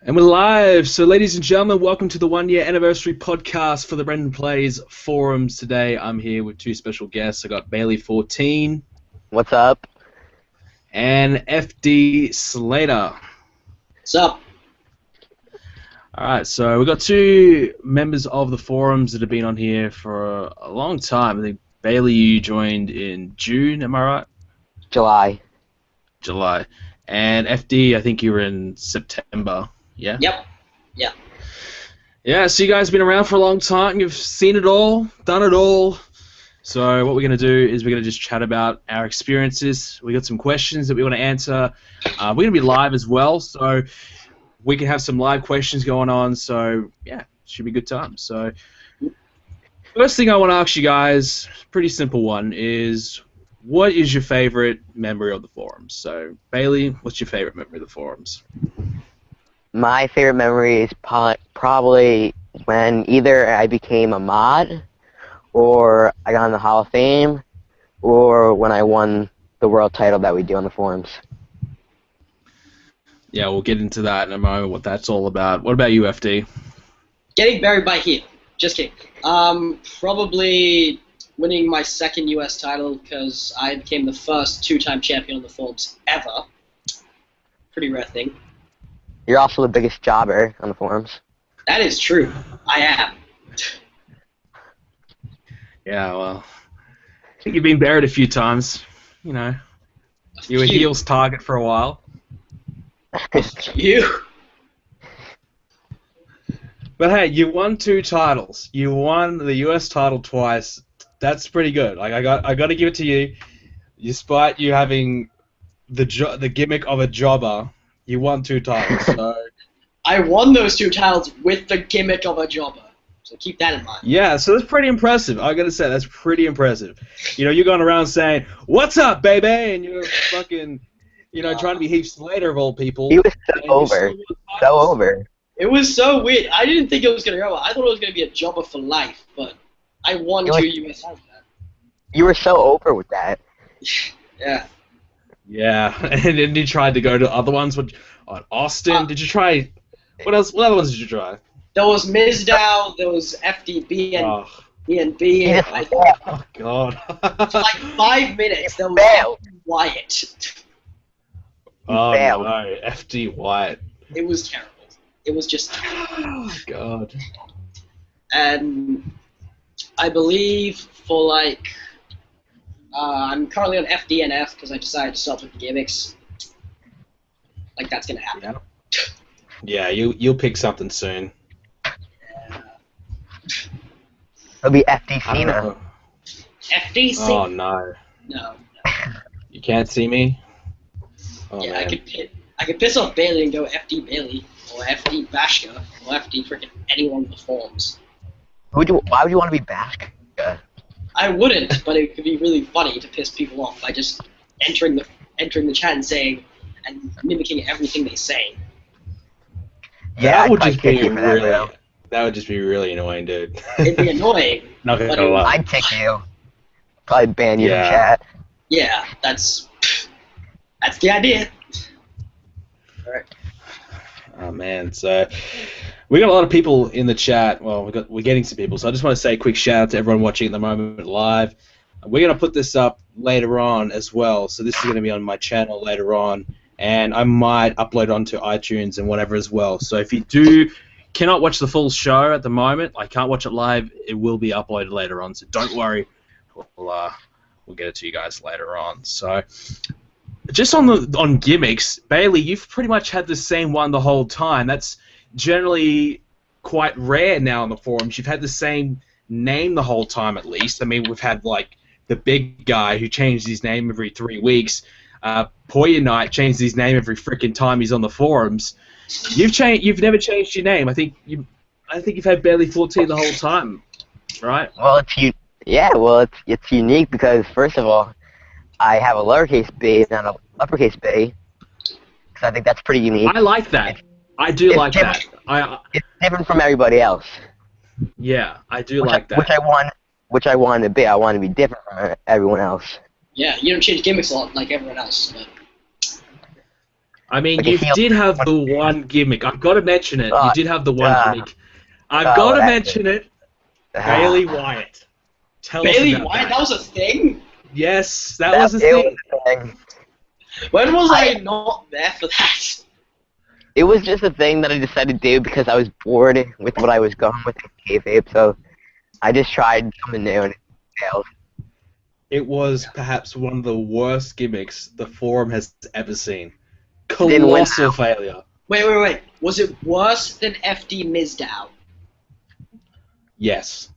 And we're live. So, ladies and gentlemen, welcome to the 1-year anniversary podcast for the BrendenPlayz forums. Today, I'm here with two special guests. I got Bailey14. What's up? And FDSlater. What's up? All right, so we've got two members of the forums that have been on here for a long time. I think, Bailey, you joined in June, am I right? July. And FD, I think you were in September. Yeah? Yep. Yeah. Yeah, so you guys have been around for a long time. You've seen it all, done it all. So what we're going to do is we're going to just chat about our experiences. We got some questions that we want to answer. We're going to be live as well, so we can have some live questions going on. So, yeah, should be a good time. So first thing I want to ask you guys, pretty simple one, is what is your favorite memory of the forums? So, Bailey, what's your favorite memory of the forums? My favorite memory is probably when either I became a mod, or I got in the Hall of Fame, or when I won the world title that we do on the forums. Yeah, we'll get into that in a moment, what that's all about. What about you, FD? Getting buried by heel. Just kidding. Probably winning my second US title because I became the first two-time champion on the forums ever. Pretty rare thing. You're also the biggest jobber on the forums. That is true. I am. Yeah, well, I think you've been buried a few times. You know, you were heel's target for a while. You. But hey, you won 2 titles. You won the US title twice. That's pretty good. Like I got to give it to you. Despite you having the gimmick of a jobber, you won 2 titles. So I won those 2 titles with the gimmick of a jobber. So keep that in mind. yeah, so that's pretty impressive. I gotta say, that's pretty impressive. You know, you're going around saying, "What's up, baby?" and you're fucking, you know, trying to be Heath Slater of all people. He was so over. So over. It was so weird. I didn't think it was going to go well. I thought it was going to be a jobber for life, but I won 2 US titles. You were so over with that. Yeah. Yeah, and then you tried to go to other ones. On Austin, did you try? What else? What other ones did you try? There was Mizdow, there was FDB and B&B. Yeah. Oh God. For like 5 minutes, there was Wyatt. Oh failed. no, FD Wyatt. It was terrible. It was just terrible. Oh God. And I believe for like, I'm currently on FD and F because I decided to start with the gimmicks. Like that's gonna happen. Yeah, you'll pick something soon. It'll be FDC now. FDC? Oh no. No. You can't see me? Oh, Yeah, man. I could piss off Bailey and go FD Bailey, or FD Bashka, or FD freaking anyone with forms. Why would you want to be Bashka? I wouldn't, but it could be really funny to piss people off by just entering the chat and saying and mimicking everything they say. Yeah, that would just be really. That would just be really annoying, dude. It'd be annoying. Not gonna lie. I'd kick you. Probably ban you Yeah. in chat. Yeah, that's the idea. Alright. Oh man, so we got a lot of people in the chat. Well, we're getting some people, so I just want to say a quick shout out to everyone watching at the moment live. We're gonna put this up later on as well, so this is gonna be on my channel later on, and I might upload it onto iTunes and whatever as well. So if you cannot watch the full show at the moment, I can't watch it live, it will be uploaded later on. So don't worry, we'll get it to you guys later on. So. Just on gimmicks, Bailey, you've pretty much had the same one the whole time. That's generally quite rare now on the forums. You've had the same name the whole time, at least. I mean, we've had like the big guy who changed his name every 3 weeks. Poya Knight changed his name every freaking time he's on the forums. You've never changed your name. I think you've had Bailey14 the whole time, right? Well, it's unique because first of all, I have a lowercase b, not an uppercase b, because I think that's pretty unique. I like that. I do like that. It's different from everybody else. Yeah, I do like that. Which I wanted to be. I wanted to be different from everyone else. Yeah, you don't change gimmicks a lot like everyone else. But I mean, Like a you heel. did have the one gimmick. I've got to mention it. You did have the one gimmick. I've got to mention it. Bailey Wyatt. Tell us Bailey about Wyatt, that. that was a thing? Yes, that was a thing. When was I not there for that? It was just a thing that I decided to do because I was bored with what I was going with in kayfabe, so I just tried something new and it failed. It was perhaps one of the worst gimmicks the forum has ever seen. Didn't win. Colossal failure. Wait. Was it worse than FD Mizdow? Yes.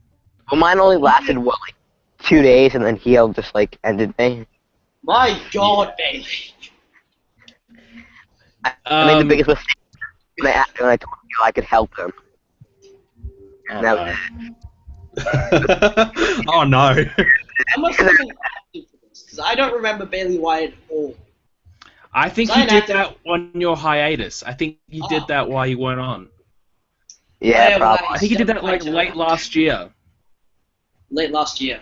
Well, mine only lasted, what, like 2 days, and then heel just, like, ended me. My God, Bailey. I made the biggest mistake when I told you I could help him. And that was it. Oh no. I must have been acting for this, because I don't remember Bailey Wyatt at all. I think you did that on your hiatus. I think you did that while you weren't on. Yeah, probably. I think you did that like late last year. Late last year.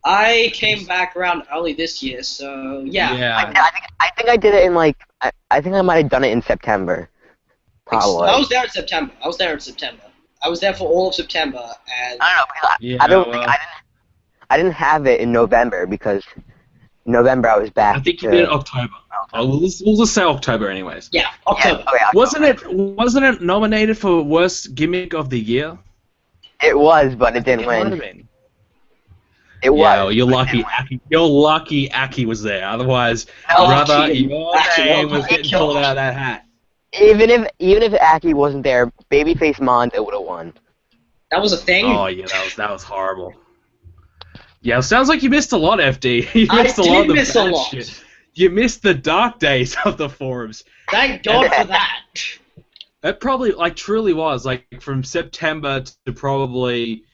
I came back around early this year, so yeah. I think I did it in like I think I might have done it in September. Probably. I was there in September. I was there for all of September, and I don't know. I didn't have it in November because in November I was back. I think you did it in October. Oh, we'll just say October, anyways. Yeah, October. Yeah, okay, Wasn't it nominated for worst gimmick of the year? It was, but it didn't win. It was. Yeah, well, you're lucky. Aki was there. Otherwise, brother, your name was getting pulled out of that hat. Even if Aki wasn't there, Babyface Mondo would have won. That was a thing. Oh yeah, that was horrible. Yeah, it sounds like you missed a lot, FD. You missed a lot of the bad shit. You missed the dark days of the forums. Thank God for that. That probably, like, truly was, like, from September to probably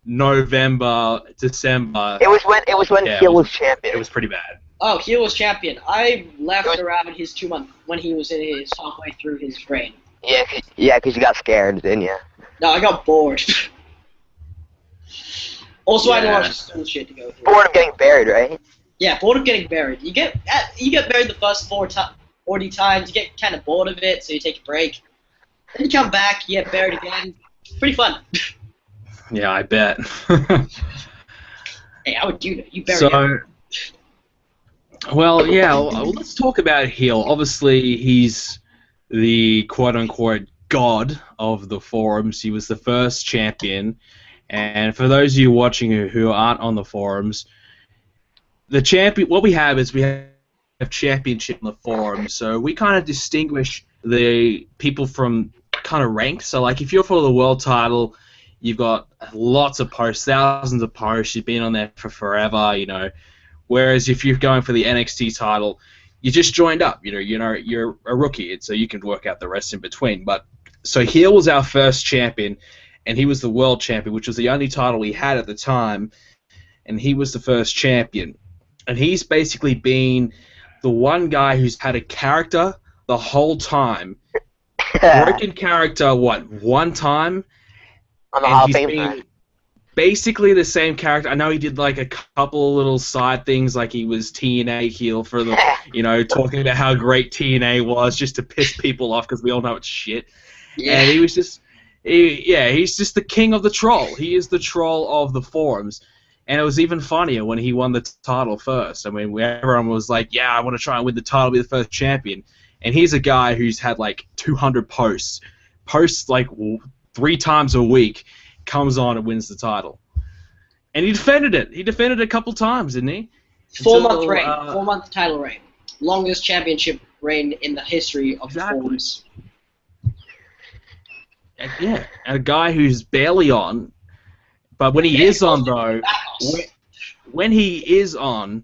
November, December. It was when Heel was champion. It was pretty bad. Oh, Heel was champion. I left around his 2 month when he was in his halfway through his reign. Yeah, because you got scared, didn't you? No, I got bored. Also, I had a lot of school shit to go through. Bored of getting buried, right? Yeah, bored of getting buried. You get buried the first 40 times. You get kind of bored of it, so you take a break. Then you come back, you get buried again. Pretty fun. Yeah, I bet. Hey, how would you know? You buried him. Well, yeah, let's talk about Heel. Obviously, he's the quote-unquote god of the forums. He was the first champion. And for those of you watching who aren't on the forums, the champion. What we have is we have championship on the forum. So we kind of distinguish the people from kind of ranks. So like if you're for the world title, you've got lots of posts, thousands of posts. You've been on there for forever, you know. Whereas if you're going for the NXT title, you just joined up. You're a rookie, so you can work out the rest in between. But so Heel was our first champion. And he was the world champion, which was the only title we had at the time, and he was the first champion. And he's basically been the one guy who's had a character the whole time. Broken character, one time? On the Hall of Fame. Basically the same character. I know he did like a couple little side things, like he was TNA heel for the, talking about how great TNA was just to piss people off because we all know it's shit. Yeah. And he was just... he's just the king of the troll. He is the troll of the forums. And it was even funnier when he won the title first. I mean, everyone was like, yeah, I want to try and win the title, be the first champion. And he's a guy who's had like 200 posts like 3 times a week, comes on and wins the title. And he defended it. He defended it a couple times, didn't he? 4-month reign. 4-month title reign. Longest championship reign in the history of the forums. Yeah, and a guy who's barely on, but when he is on, though, when he is on,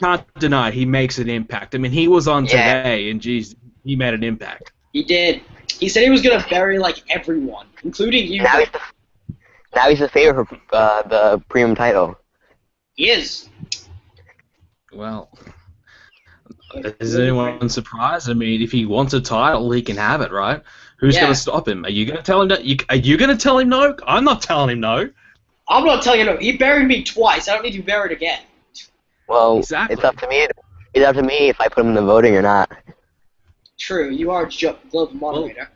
can't deny he makes an impact. I mean, he was on today, and geez, he made an impact. He did. He said he was going to bury, like, everyone, including you. Now he's the favorite for the premium title. He is. Well, is anyone surprised? I mean, if he wants a title, he can have it, right? Who's going to stop him? Are you going to tell him that? Are you going to tell him no? I'm not telling him no. I'm not telling him no. He buried me twice. I don't need to be buried again. Well, exactly. It's up to me. It's up to me if I put him in the voting or not. True, you are a global moderator.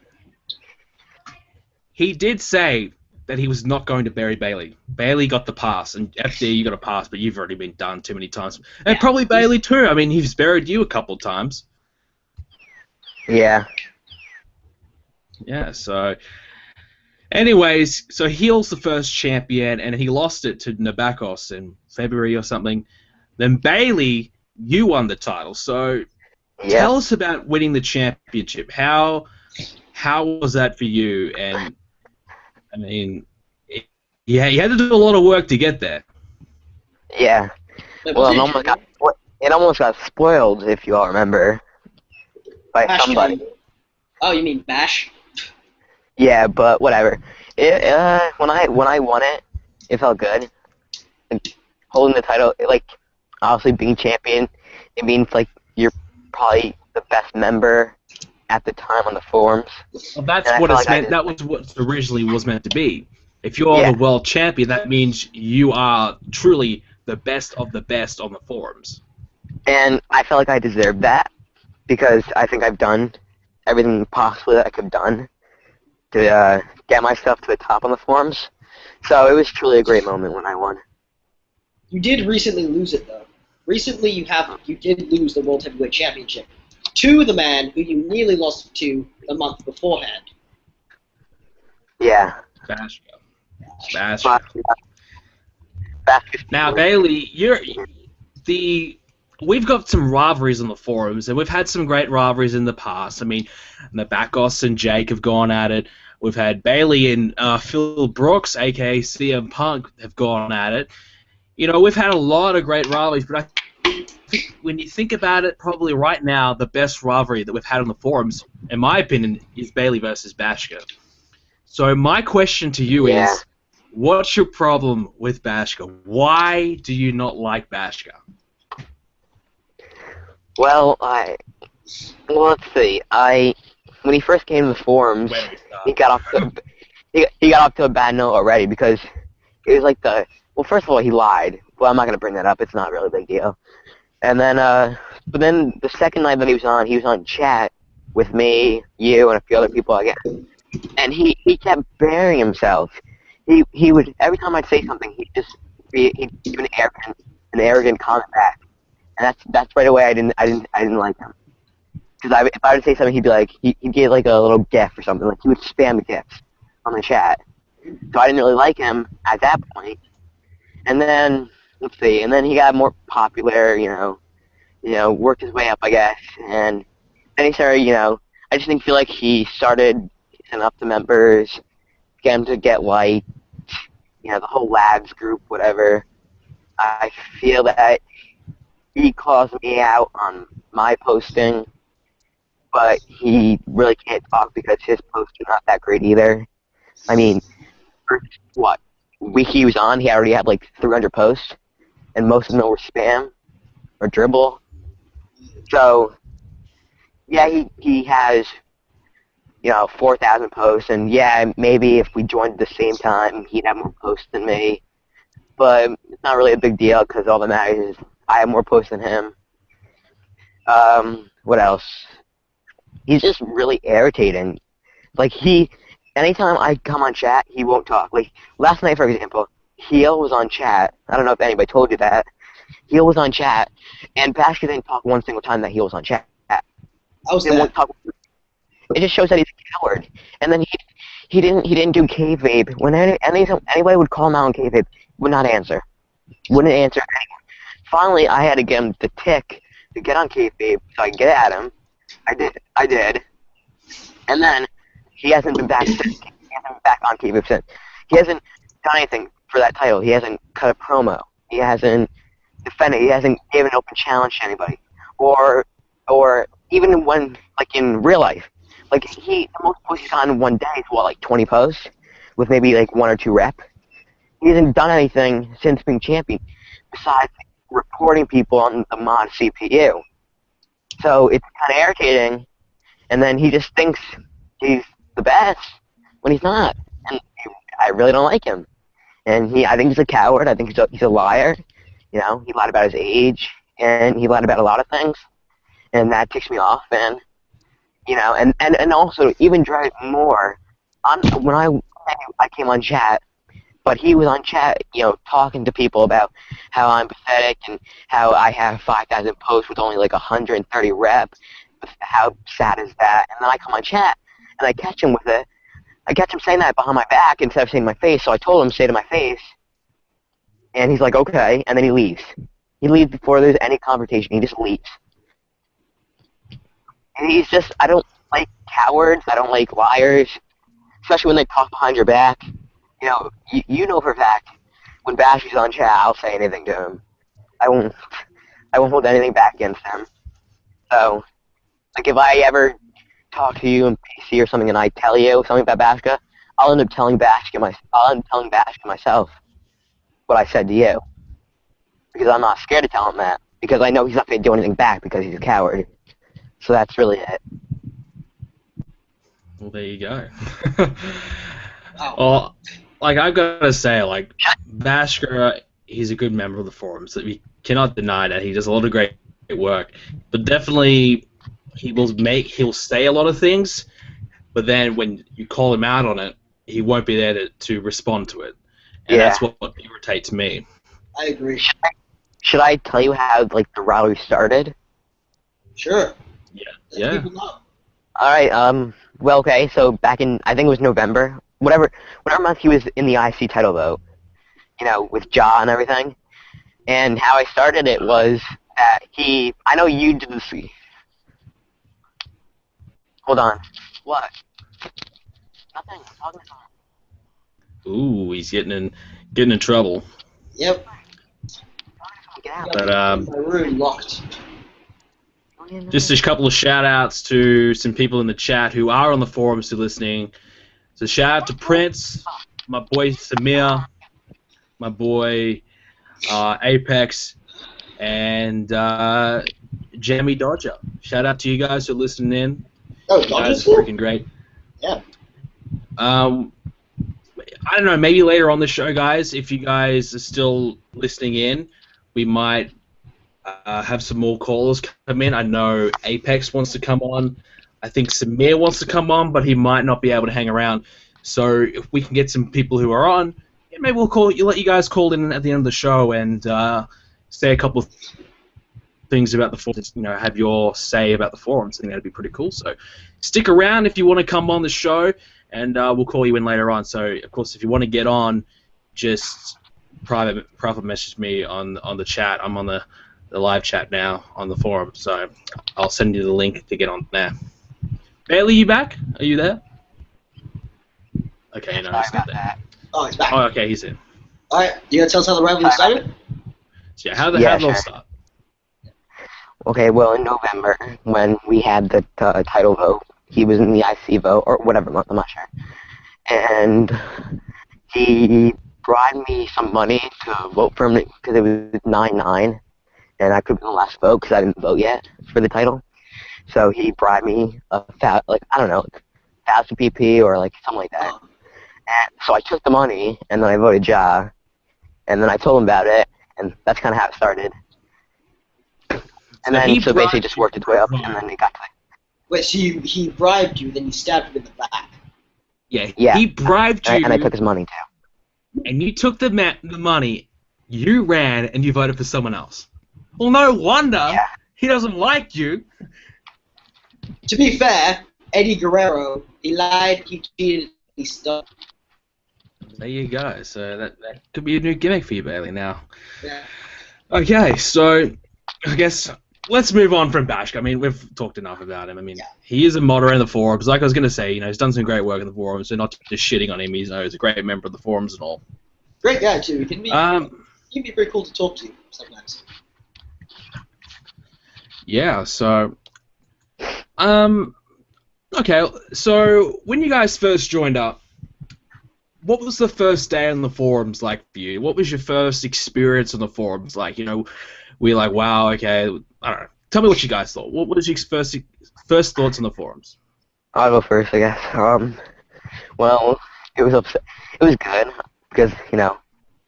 He did say that he was not going to bury Bailey. Bailey got the pass, and FD, you got a pass, but you've already been done too many times. And Yeah, probably Bailey too. I mean, he's buried you a couple times. Yeah. Yeah, so... Anyways, so Heel's the first champion, and he lost it to Nabakos in February or something. Then Bailey, you won the title. So Yeah. tell us about winning the championship. How was that for you? And I mean, yeah, you had to do a lot of work to get there. Yeah. Well, it almost got spoiled, if you all remember, by Bash somebody. game. Oh, you mean Bash? Yeah, but whatever. When I won it, it felt good. Like, holding the title, obviously being champion, it means like you're probably the best member at the time on the forums. Well, that's what it's meant. That was what originally was meant to be. If you're the world champion, that means you are truly the best of the best on the forums. And I felt like I deserved that because I think I've done everything possible that I could have done to get myself to the top on the forums. So it was truly a great moment when I won. You did recently lose it, though. Recently, you did lose the World Heavyweight Championship to the man who you nearly lost to a month beforehand. Yeah. Bashka. Now, Bailey, we've got some rivalries on the forums, and we've had some great rivalries in the past. I mean, Nabakos and Jake have gone at it. We've had Bailey and Phil Brooks, a.k.a. CM Punk, have gone at it. You know, we've had a lot of great rivalries, but I think when you think about it, probably right now, the best rivalry that we've had on the forums, in my opinion, is Bailey versus Bashka. So my question to you is, what's your problem with Bashka? Why do you not like Bashka? Well, let's see. When he first came to the forums, he got off to a bad note already because it was like well, first of all, he lied. Well, I'm not gonna bring that up. It's not really a big deal. And then, but then the second night that he was on chat with me, you, and a few other people again, and he kept burying himself. He would, every time I'd say something, he'd give an arrogant comment back, and that's right away I didn't like him. Because if I would say something, he'd be like, he'd get like a little gif or something, like he would spam the gifs on the chat. So I didn't really like him at that point. And then, let's see, and then he got more popular, you know, worked his way up, I guess, and then he started, I just feel like he started picking up the members, get them to get liked, the whole lads group, whatever. I feel that he calls me out on my posting, but he really can't talk because his posts are not that great either. I mean, what week he was on, he already had like 300 posts, and most of them were spam or dribble. So, yeah, he has, 4,000 posts, and yeah, maybe if we joined at the same time, he'd have more posts than me. But it's not really a big deal because all that matters is I have more posts than him. What else? He's just really irritating. Like, anytime I come on chat, he won't talk. Like, last night, for example, Heel was on chat. I don't know if anybody told you that. Heel was on chat, and Bashka didn't talk one single time that Heel was on chat. It just shows that he's a coward. And then he didn't do kayfabe. When anybody would call him out on kayfabe, would not answer. Wouldn't answer anyone. Finally, I had to get him the tick to get on kayfabe so I could get at him. I did. And then he hasn't been back since. He hasn't been back on kayfabe since. He hasn't done anything for that title. He hasn't cut a promo. He hasn't defended. He hasn't given an open challenge to anybody. Or even when, like, in real life. Like, the most posts he's gotten in one day is, like 20 posts? With maybe, like, 1 or 2 rep? He hasn't done anything since being champion besides reporting people on the mod CPU. So it's kind of irritating, and then he just thinks he's the best when he's not. And I really don't like him. And I think he's a coward. I think he's a liar. He lied about his age, and he lied about a lot of things. And that ticks me off, and you know, and also even drive more. When I came on chat, but he was on chat, you know, talking to people about how I'm pathetic and how I have 5,000 posts with only like 130 reps. How sad is that? And then I come on chat and I catch him with it. I catch him saying that behind my back instead of saying to my face. So I told him to say it to my face, and he's like, okay, and then he leaves. He leaves before there's any confrontation. He just leaves. And he's just, I don't like cowards. I don't like liars, especially when they talk behind your back. You know, you know for a fact, when Bash is on chat, I'll say anything to him. I won't hold anything back against him. So, like, if I ever talk to you in PC or something and I tell you something about Bashka, I'll end up telling Bashka myself what I said to you. Because I'm not scared to tell him that. Because I know he's not going to do anything back because he's a coward. So that's really it. Well, there you go. Well, like, I've got to say, like, Bashka, he's a good member of the forums. We cannot deny that. He does a lot of great work. But definitely, he'll say a lot of things, but then when you call him out on it, he won't be there to respond to it. And that's what irritates me. I agree. Should I tell you how, like, the rivalry started? Sure. Yeah. People know. Alright, well, okay, so back in, I think it was November, whatever month he was in the IC title vote, you know, with Ja and everything. And how I started it was that I know you did this. Hold on. What? Nothing. I'm talking to someone. Ooh, he's getting in trouble. Yep. Get out. But My room locked. just a couple of shout-outs to some people in the chat who are on the forums who are listening. So shout-out to Prince, my boy Samir, my boy Apex, and Jamie Dodger. Shout-out to you guys who are listening in. Oh, You Dodger's guys are freaking great. Yeah. I don't know, maybe later on the show, guys, if you guys are still listening in, we might have some more callers come in. I know Apex wants to come on. I think Samir wants to come on, but he might not be able to hang around. So if we can get some people who are on, maybe we'll let you guys call in at the end of the show and say a couple of things about the forums. You know, have your say about the forums. I think that'd be pretty cool. So stick around if you want to come on the show, and we'll call you in later on. So of course, if you want to get on, just private message me on the chat. I'm on the live chat now on the forum, so I'll send you the link to get on there. Bailey, you back? Are you there? Okay, no, he's not there. Oh, he's back. Oh, okay, he's in. Alright, you gonna tell us how the rivalry started? So, yeah, how did it all start? Okay, well, in November, when we had the title vote, he was in the IC vote, or whatever month, I'm not sure. And he bribed me some money to vote for him because it was 9-9, and I could have been the last vote because I didn't vote yet for the title. So he bribed me I don't know, 1,000 PP or like something like that. And so I took the money, and then I voted Ja, and then I told him about it, and that's kind of how it started. And then, so basically just worked its way up, and then it got to it. Wait, so he bribed you, then you stabbed him in the back. Yeah, he bribed you. And I took his money, too. And you took the money, you ran, and you voted for someone else. Well, no wonder he doesn't like you. To be fair, Eddie Guerrero, he lied, he cheated, he stole. There you go. So that could be a new gimmick for you, Bailey, now. Yeah. Okay, so I guess let's move on from Bashka. I mean, we've talked enough about him. I mean, he is a moderator in the forums. Like I was going to say, you know, he's done some great work in the forums, so not just shitting on him. He's a great member of the forums and all. Great guy, too. He can be very cool to talk to sometimes. Yeah, so... okay, so when you guys first joined up, what was the first day on the forums like for you? What was your first experience on the forums like? You know, were you like, wow, okay, I don't know. Tell me what you guys thought. What was your first thoughts on the forums? I'll go first, I guess. Well, it was good because, you know,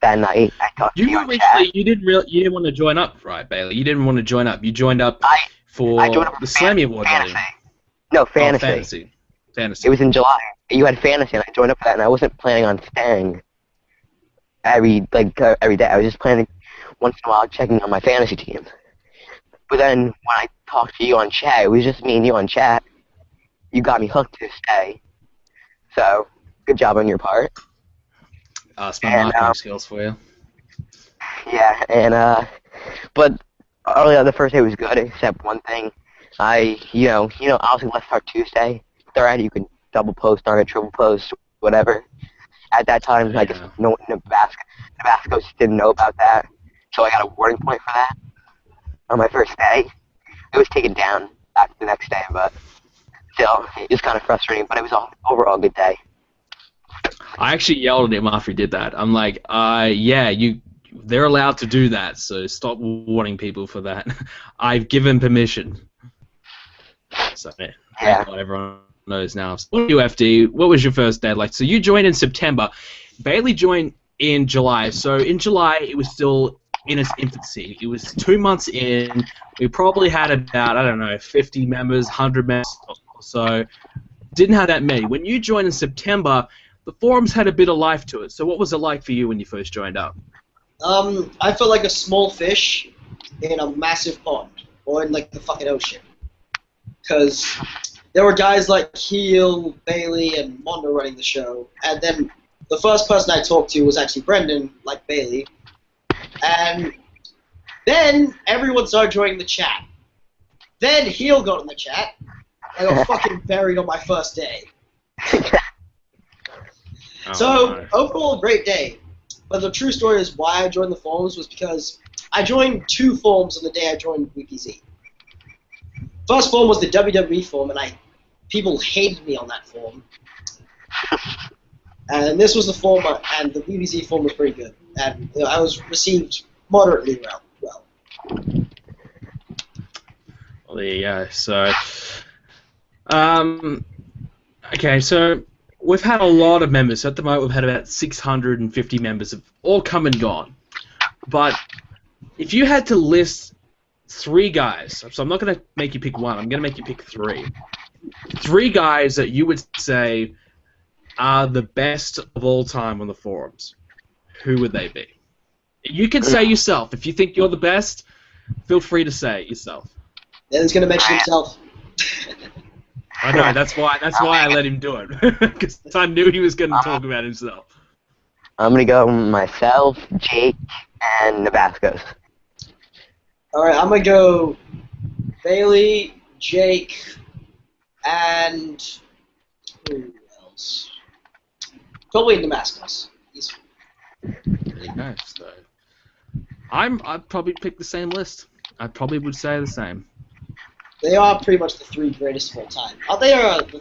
that night I talked to you on chat. You didn't want to join up, right, Bailey? You didn't want to join up. You joined up for the Slammy Award voting. No, Oh, fantasy. fantasy. Fantasy. It was in July. You had fantasy, and I joined up for that, and I wasn't planning on staying every day. I was just planning once in a while checking on my fantasy team. But then when I talked to you on chat, it was just me and you on chat. You got me hooked to stay. So, good job on your part. Smart marketing skills for you. Yeah, and but early on the first day was good, except one thing. Obviously Left Start Tuesday. Thread, you could double post on it, triple post, whatever. At that time, I guess no Nebraska didn't know about that, so I got a warning point for that on my first day. It was taken down after the next day, but still, it was kind of frustrating. But it was overall a good day. I actually yelled at him after he did that. I'm like, they're allowed to do that, so stop warning people for that. I've given permission. So, thank God everyone knows now. So, what UFD, what was your first day like? So you joined in September. Bailey joined in July. So in July, it was still in its infancy. It was 2 months in. We probably had about, 50 members, 100 members or so. Didn't have that many. When you joined in September, the forums had a bit of life to it. So what was it like for you when you first joined up? I felt like a small fish in a massive pond, or in like the fucking ocean. Because there were guys like Heel, Bailey, and Mondo running the show, and then the first person I talked to was actually Brendan, like Bailey, and then everyone started joining the chat. Then Heel got in the chat, and I got fucking buried on my first day. Overall, great day. But the true story is why I joined the forums was because I joined 2 forums on the day I joined WPZ. First forum was the WWE forum, and people hated me on that forum. And this was the forum, and the BBC forum was pretty good, and I was received moderately well. Well, there you go. So, okay, so we've had a lot of members. At the moment, we've had about 650 members have all come and gone. But if you had to list 3 guys, so I'm not going to make you pick one, I'm going to make you pick 3. 3 guys that you would say are the best of all time on the forums. Who would they be? You can say yourself. If you think you're the best, feel free to say it yourself. Then he's going to mention himself. I know, that's why I let him do it. Because I knew he was going to talk about himself. I'm going to go myself, Jake, and Nabascos. Alright, I'm going to go Bailey, Jake, and who else? Probably Damascus. There you go. So, I'd probably pick the same list. I probably would say the same. They are pretty much the 3 greatest of all time. Are they the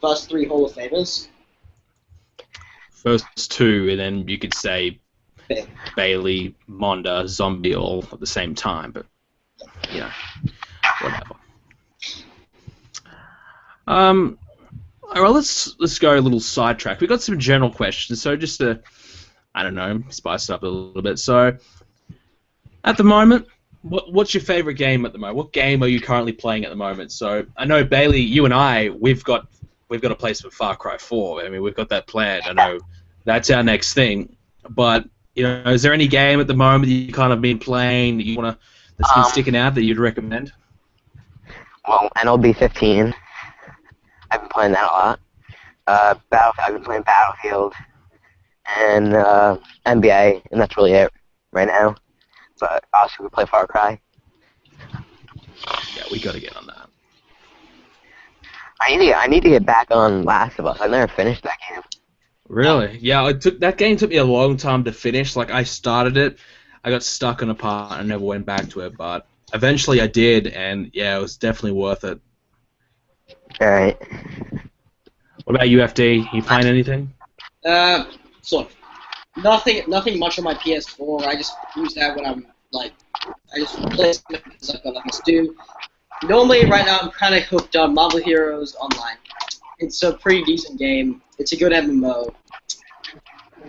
first 3 Hall of Famers? First 2, and then you could say Bailey, Monda, Zombie all at the same time, but whatever. All right, let's go a little sidetrack. We've got some general questions, so just to, spice it up a little bit. So, at the moment, what's your favorite game at the moment? What game are you currently playing at the moment? So, I know Bailey, you and I, we've got to play some Far Cry 4. I mean, we've got that planned. I know that's our next thing. But is there any game at the moment that you kind of been playing that that's been sticking out that you'd recommend? Well, NLB15. I've been playing that a lot. I've been playing Battlefield and NBA, and that's really it right now. But also we play Far Cry. Yeah, we got to get on that. I need to get back on Last of Us. I've never finished that game. Really? Yeah, that game took me a long time to finish. Like, I started it, I got stuck on a part, and I never went back to it. But eventually I did, and yeah, it was definitely worth it. Alright. What about UFD? You playing anything? Sort of. Nothing much on my PS4. I just use that when I'm I just play something because I've got nothing to do. Normally, right now, I'm kind of hooked on Marvel Heroes Online. It's a pretty decent game. It's a good MMO.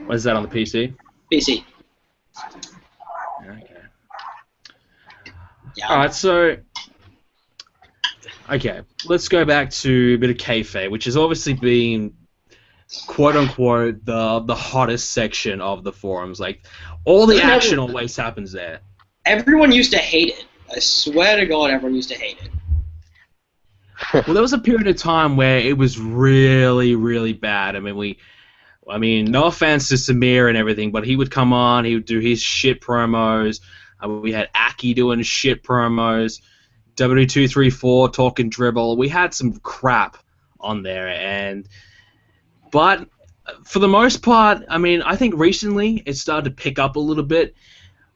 What is that on the PC? PC. Okay. Yeah. Alright, so Okay, let's go back to a bit of kayfabe, which has obviously been quote unquote the hottest section of the forums. Like all the action always happens there. Everyone used to hate it. I swear to God, everyone used to hate it. Well, there was a period of time where it was really, really bad. I mean, no offense to Samir and everything, but he would come on, he would do his shit promos. We had Aki doing shit promos. W234 talking dribble. We had some crap on there, but for the most part, I mean, I think recently it started to pick up a little bit.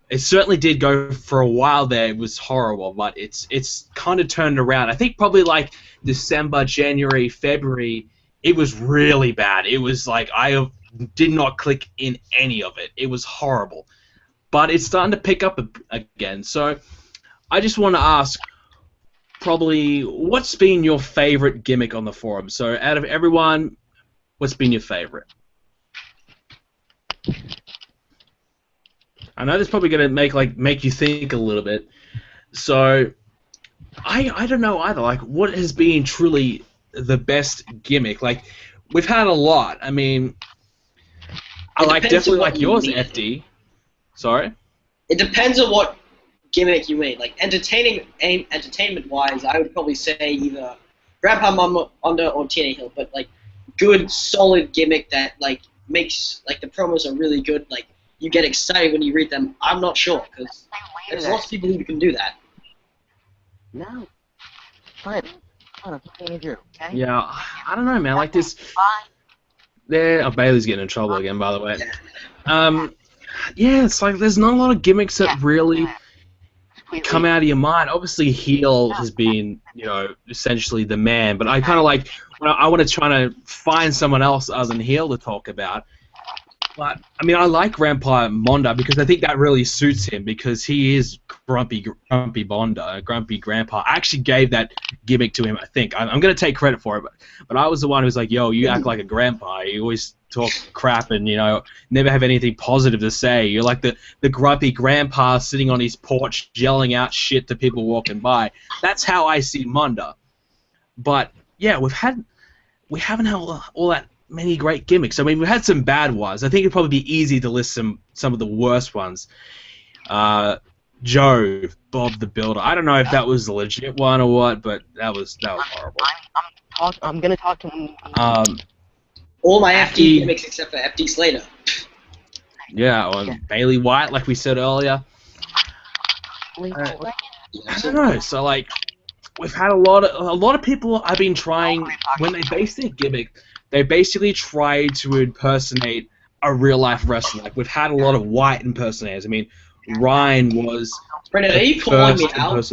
It certainly did go for a while there. It was horrible, but it's kind of turned around. I think probably like December, January, February, it was really bad. It was like I did not click in any of it. It was horrible, but it's starting to pick up again. So I just want to ask, probably, what's been your favorite gimmick on the forum? So out of everyone, what's been your favorite? I know this is probably gonna make you think a little bit. So I don't know either. Like, what has been truly the best gimmick? Like, we've had a lot. I mean, I like definitely like yours, FD. Sorry. It depends on what gimmick you mean. Like entertainment-wise, I would probably say either Grandpa Monda or TNA Hill, but like good, solid gimmick that like makes like the promos are really good. Like you get excited when you read them. I'm not sure because there's lots of people who can do that. No. Fine. I'm playing with you, okay? Yeah, I don't know, man. Like this. There. Oh, Bailey's getting in trouble again, by the way. Yeah, it's like there's not a lot of gimmicks that really come out of your mind. Obviously, heel has been, you know, essentially the man, but I kind of like, I want to try to find someone else other than heel to talk about. But, I mean, I like Grandpa Monda because I think that really suits him because he is grumpy Monda, grumpy Grandpa. I actually gave that gimmick to him, I think. I'm going to take credit for it, but I was the one who was like, yo, you act like a grandpa. You always talk crap and, you know, never have anything positive to say. You're like the grumpy grandpa sitting on his porch yelling out shit to people walking by. That's how I see Monda. But, yeah, we haven't had all that many great gimmicks. I mean, we've had some bad ones. I think it'd probably be easy to list some of the worst ones. Joe, Bob the Builder. I don't know if that was a legit one or what, but that was horrible. I'm gonna talk to him. All my FD gimmicks except for FDSlater. Yeah, or Bailey White, like we said earlier. I don't know. So like, we've had a lot of people have been trying when they base their gimmick. They basically try to impersonate a real-life wrestler. Like, we've had a lot of white impersonators. I mean, Ryan was Brendan, are you calling me out?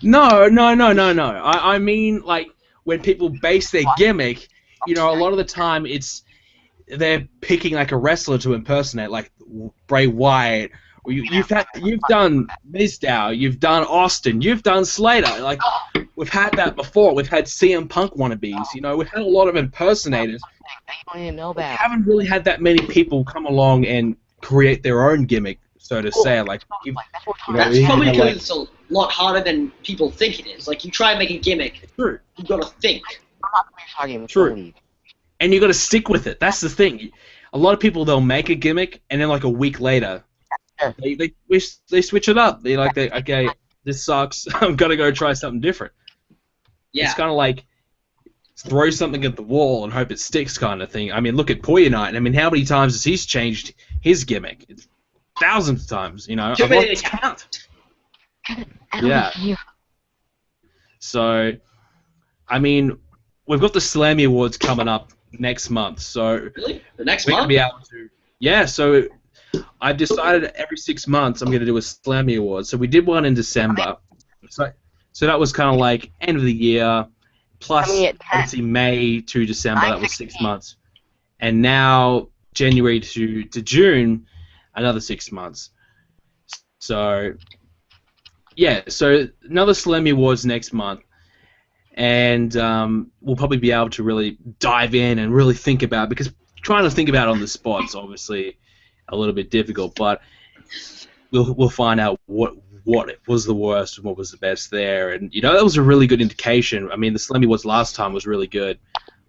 No. I mean, like, when people base their gimmick, you know, a lot of the time they're picking, like, a wrestler to impersonate, like Bray Wyatt. You've done Mizdow, you've done Austin, you've done Slater. Like, we've had that before. We've had CM Punk wannabes. You know, we've had a lot of impersonators. We haven't really had that many people come along and create their own gimmick, so to say. Like, that's probably because it's a lot harder than people think it is. Like, you try and make a gimmick, true. You've got to think. True. And you got to stick with it. That's the thing. A lot of people, they'll make a gimmick, and then like a week later, they switch it up. They're like, okay, this sucks. I'm gonna go try something different. Yeah. It's kind of like throw something at the wall and hope it sticks, kind of thing. I mean, look at Poya Knight. I mean, how many times has he changed his gimmick? It's thousands of times. You know, I've lost count. Yeah. So, I mean, we've got the Slammy Awards coming up next month. So really, the next we're month? Gonna be able to. Yeah. So I've decided every 6 months I'm going to do a Slammy Award. So we did one in December. So that was kind of like end of the year, plus obviously May to December. That was 6 months. And now January to June, another 6 months. So, yeah, so another Slammy Awards next month. And we'll probably be able to really dive in and really think about it, because trying to think about it on the spot is obviously a little bit difficult, but we'll find out what what was the worst and what was the best there, and that was a really good indication. I mean, the Slammy Wars last time was really good,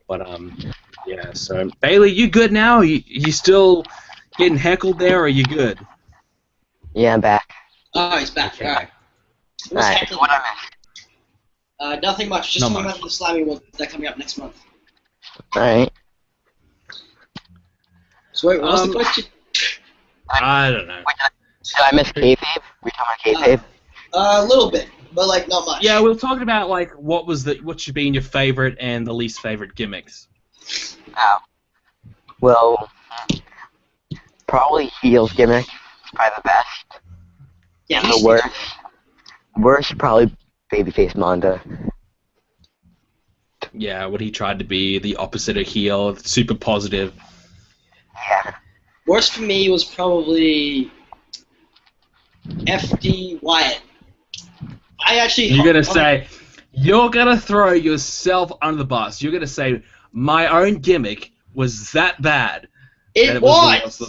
but yeah. So Bailey, you good now? You still getting heckled there, or are you good? Yeah, I'm back. Oh, he's back. Okay. All right. Alright, what I missed? Nothing much. Just Not talking much. about the Slammy World that coming up next month. Alright. So wait, what was the question? I don't know. Did I miss kayfabe? We talking about kayfabe? A little bit, but like not much. Yeah, we were talking about like what should be in your favorite and the least favorite gimmicks. Oh. Well, probably heels gimmick. Probably the best. Yeah, And he's the worst. Worst, probably babyface Monda. Yeah, what he tried to be, the opposite of heel, super positive. Yeah. Worst for me was probably FD Wyatt. I actually. You're gonna throw yourself under the bus. You're gonna say my own gimmick was that bad. It was.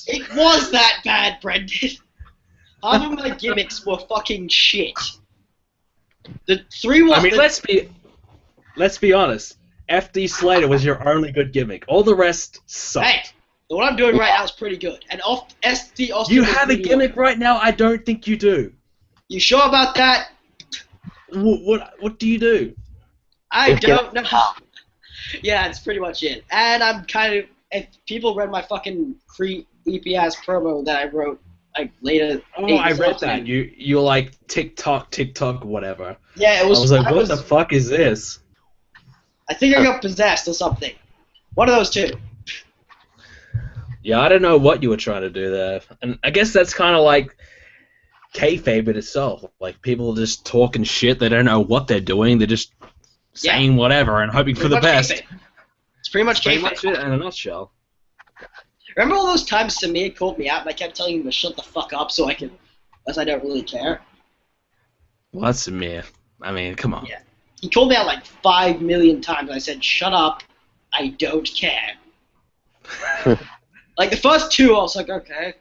It was that bad, Brendan. Half of my gimmicks were fucking shit. The three was. I mean, let's be honest. FDSlater was your only good gimmick. All the rest sucked. Hey, the one I'm doing right now is pretty good. And SD Austin. You was have a really gimmick good. right now? I don't think you do. You sure about that? What do you do? I don't know. Yeah, that's pretty much it. And I'm kind of. If people read my fucking creepy ass promo that I wrote like later. Oh, I read that. You're like TikTok, whatever. Yeah, it was. I was like, what the fuck is this? I think I got possessed or something. One of those two. Yeah, I don't know what you were trying to do there, and I guess that's kind of like kayfabe in itself. Like people just talking shit. They don't know what they're doing. They're just saying whatever and hoping for the best. Kayfabe. It's pretty much Pretty kayfabe. much it in a nutshell. Remember all those times Samir called me out and I kept telling him to shut the fuck up so I could, as I don't really care? Well, that's a mere. I mean, come on. Yeah. He called me out like 5 million times. I said, shut up, I don't care. Like the first two, I was like, okay.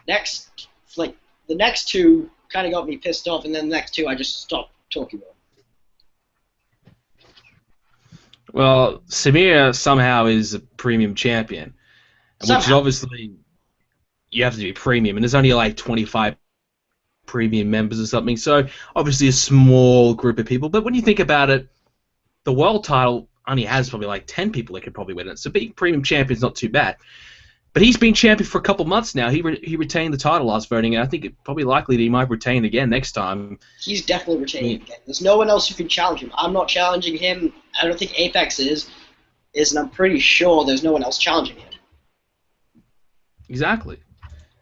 Next, like the next two kind of got me pissed off, and then the next two I just stopped talking about. Well, Samir somehow is a premium champion, which is obviously you have to be premium, and there's only like 25 premium members or something, so obviously a small group of people. But when you think about it, the world title only has probably like 10 people that could probably win it, so being premium champion is not too bad. But he's been champion for a couple months now. He retained the title last voting, and I think it's probably likely that he might retain again next time. He's definitely retaining again. There's no one else who can challenge him. I'm not challenging him. I don't think Apex is, and I'm pretty sure there's no one else challenging him. Exactly.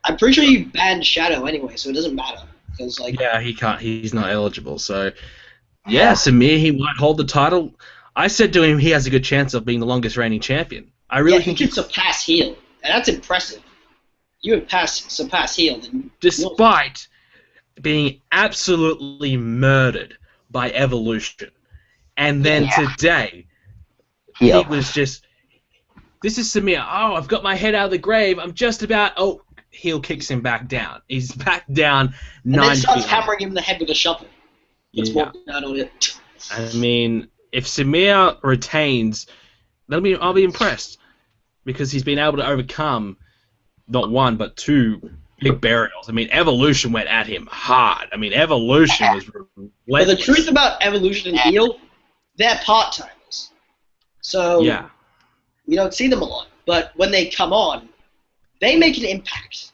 I'm pretty sure you banned Shadow anyway, so it doesn't matter. Cause, like, yeah, he can't. He's not eligible. So, yeah, Samir, he might hold the title. I said to him he has a good chance of being the longest reigning champion. I really think he can surpass Heel, and that's impressive. You would surpass Heel, then despite being absolutely murdered by Evolution, and then today he was just. This is Samir. Oh, I've got my head out of the grave. I'm just about. Oh, Heel kicks him back down. He's back down 9 and then starts feet. hammering him in the head with a shovel. Let's walk down on it. I mean, if Samir retains, I'll be impressed, because he's been able to overcome not one but 2 big burials. I mean, Evolution went at him hard. I mean, Evolution was relentless. But the truth about Evolution and Heel, they're part-timers. So we don't see them a lot. But when they come on, they make an impact.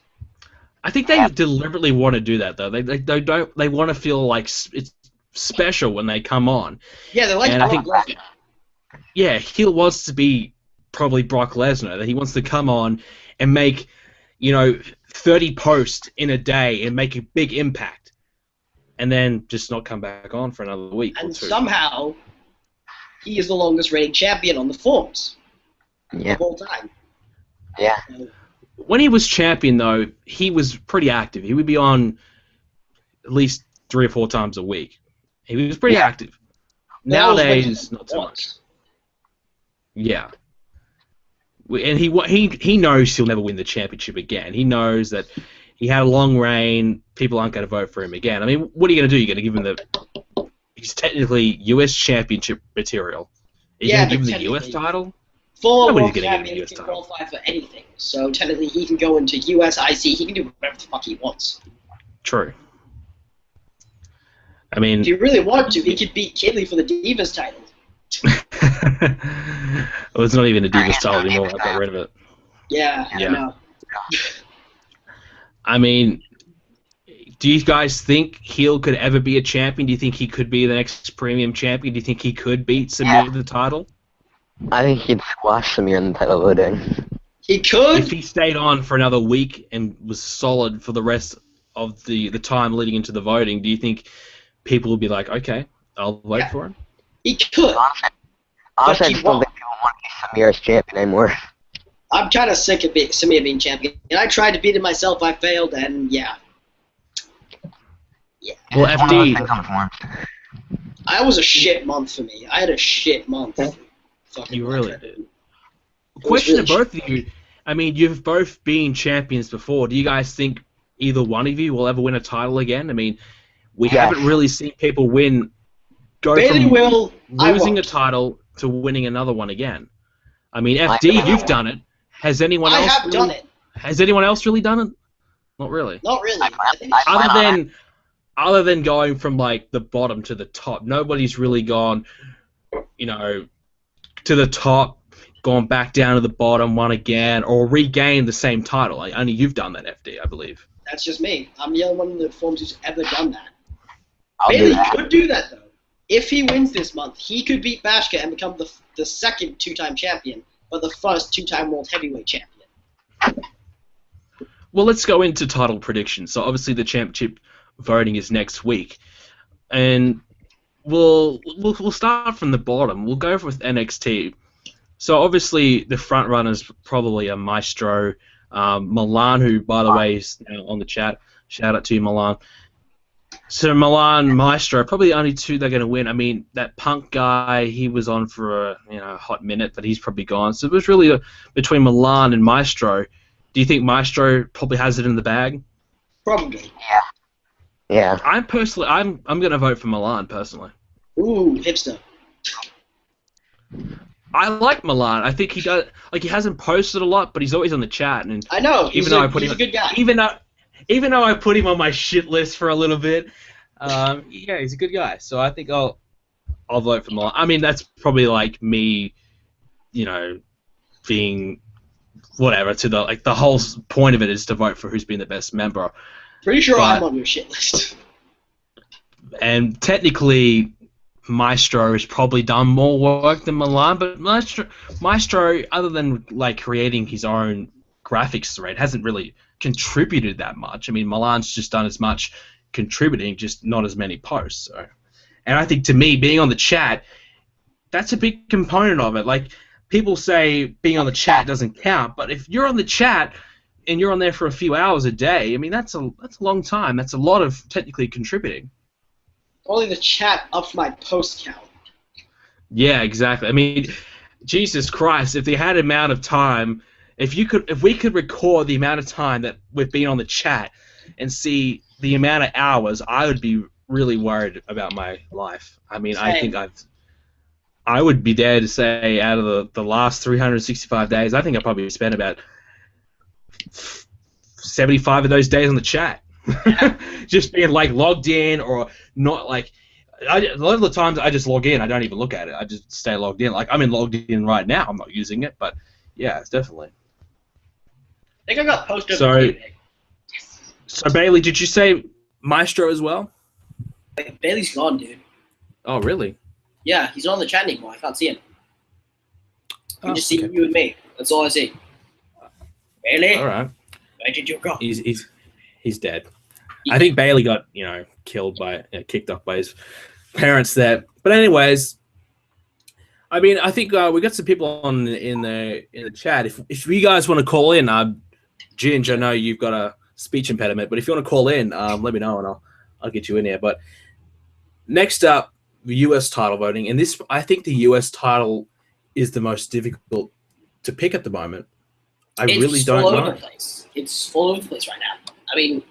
I think they deliberately want to do that, though. They want to feel like it's special when they come on. Yeah, they're like Brock Lesnar. Yeah, Heel wants to be probably Brock Lesnar. That he wants to come on and make, 30 posts in a day and make a big impact, and then just not come back on for another week or 2. And somehow, he is the longest reigning champion on the forums of all time. Yeah. When he was champion, though, he was pretty active. He would be on at least 3 or 4 times a week. He was pretty active. Nowadays, not so much. Yeah. And he knows he'll never win the championship again. He knows that he had a long reign. People aren't going to vote for him again. I mean, what are you going to do? You're going to give him the... He's technically US championship material. Are you going to give him the US title? Former Nobody's world going to give him champion the US can title. qualify for anything. So technically he can go into US IC. He can do whatever the fuck he wants. True. I mean... If you really want to, he could beat Kidley for the Divas title. Well, it's not even a Divas title anymore. I got rid of it. Yeah, Yeah. I know. I mean, do you guys think Heel could ever be a champion? Do you think he could be the next premium champion? Do you think he could beat Samir to the title? I think he'd squash Samir in the title voting. He could. If he stayed on for another week and was solid for the rest of the time leading into the voting, do you think people would be like, okay, I'll vote for him? He could. Honestly, I he just don't won't. think people want to be Samir as champion anymore. I'm kind of sick of Samir being champion. And I tried to beat him myself. I failed, and yeah. Yeah. Well, It's one of those FD, things unformed. I was a shit month for me. I had a shit month. Fucking you month. really did. was Question really to both of you. I mean, you've both been champions before. Do you guys think either one of you will ever win a title again? I mean, we Yes. haven't really seen people go Bailey from will. I losing a won't. title to winning another one again. I mean, FD, you've done it. Has anyone I else have really, done it. Has anyone else really done it? Not really. Not really. I think Other than going from like the bottom to the top, nobody's really gone, you know, to the top, gone back down to the bottom, won again, or regained the same title. Like, only you've done that, FD, I believe. that's just me. I'm the only one in the forums who's ever done that. I'll do Bailey that. could do that, though. If he wins this month, he could beat Bashka and become the second two-time champion, but the first two-time world heavyweight champion. Well, let's go into title predictions. So obviously the championship voting is next week, and we'll start from the bottom. We'll go with NXT. So obviously the front runners probably are Maestro, Milan, who by the way is now on the chat. Shout out to you, Milan. So Milan, Maestro, probably the only two they're going to win. I mean, that Punk guy, he was on for a hot minute, but he's probably gone. So it was really between Milan and Maestro. Do you think Maestro probably has it in the bag? Probably. Yeah. I'm going to vote for Milan personally. Ooh, hipster. I like Milan. I think he does. Like, he hasn't posted a lot, but he's always on the chat. And I know. He's a good guy. Even though I put him on my shit list for a little bit, yeah, he's a good guy. So I think I'll vote for Milan. I mean, that's probably like me, being whatever. To the whole point of it is to vote for who's been the best member. Pretty sure I'm on your shit list. And technically, Maestro has probably done more work than Milan, but Maestro, other than like creating his own graphics thread, hasn't really contributed that much. I mean, Milan's just done as much contributing, just not as many posts. So, and I think to me, being on the chat, that's a big component of it. Like, people say being on the chat doesn't count, but if you're on the chat and you're on there for a few hours a day, I mean, that's a long time. That's a lot of technically contributing. Only the chat ups my post count. Yeah, exactly. I mean, Jesus Christ, if they had amount of time, if we could record the amount of time that we've been on the chat and see the amount of hours, I would be really worried about my life. I mean, Same. I think I would be dare to say out of the last 365 days, I think I probably spent about 75 of those days on the chat. Just being like logged in or not. Like, a lot of the times I just log in, I don't even look at it, I just stay logged in. Like, I'm logged in right now, I'm not using it, but yeah, it's definitely. I think I got posted. So Bailey, did you say Maestro as well? Bailey's gone, dude. Oh, really? Yeah, he's not on the chat anymore. I can't see him. I can just see okay. you and me. That's all I see. Bailey, All right. where did you go? He's dead. I think Bailey got killed by kicked off by his parents there. But anyways, I mean, I think we got some people on in the chat. If you guys want to call in, Ginge, I know you've got a speech impediment, but if you want to call in, let me know and I'll get you in here. But next up, the U.S. title voting, and this, I think the U.S. title is the most difficult to pick at the moment. I really don't know. It's all over the place right now. I mean,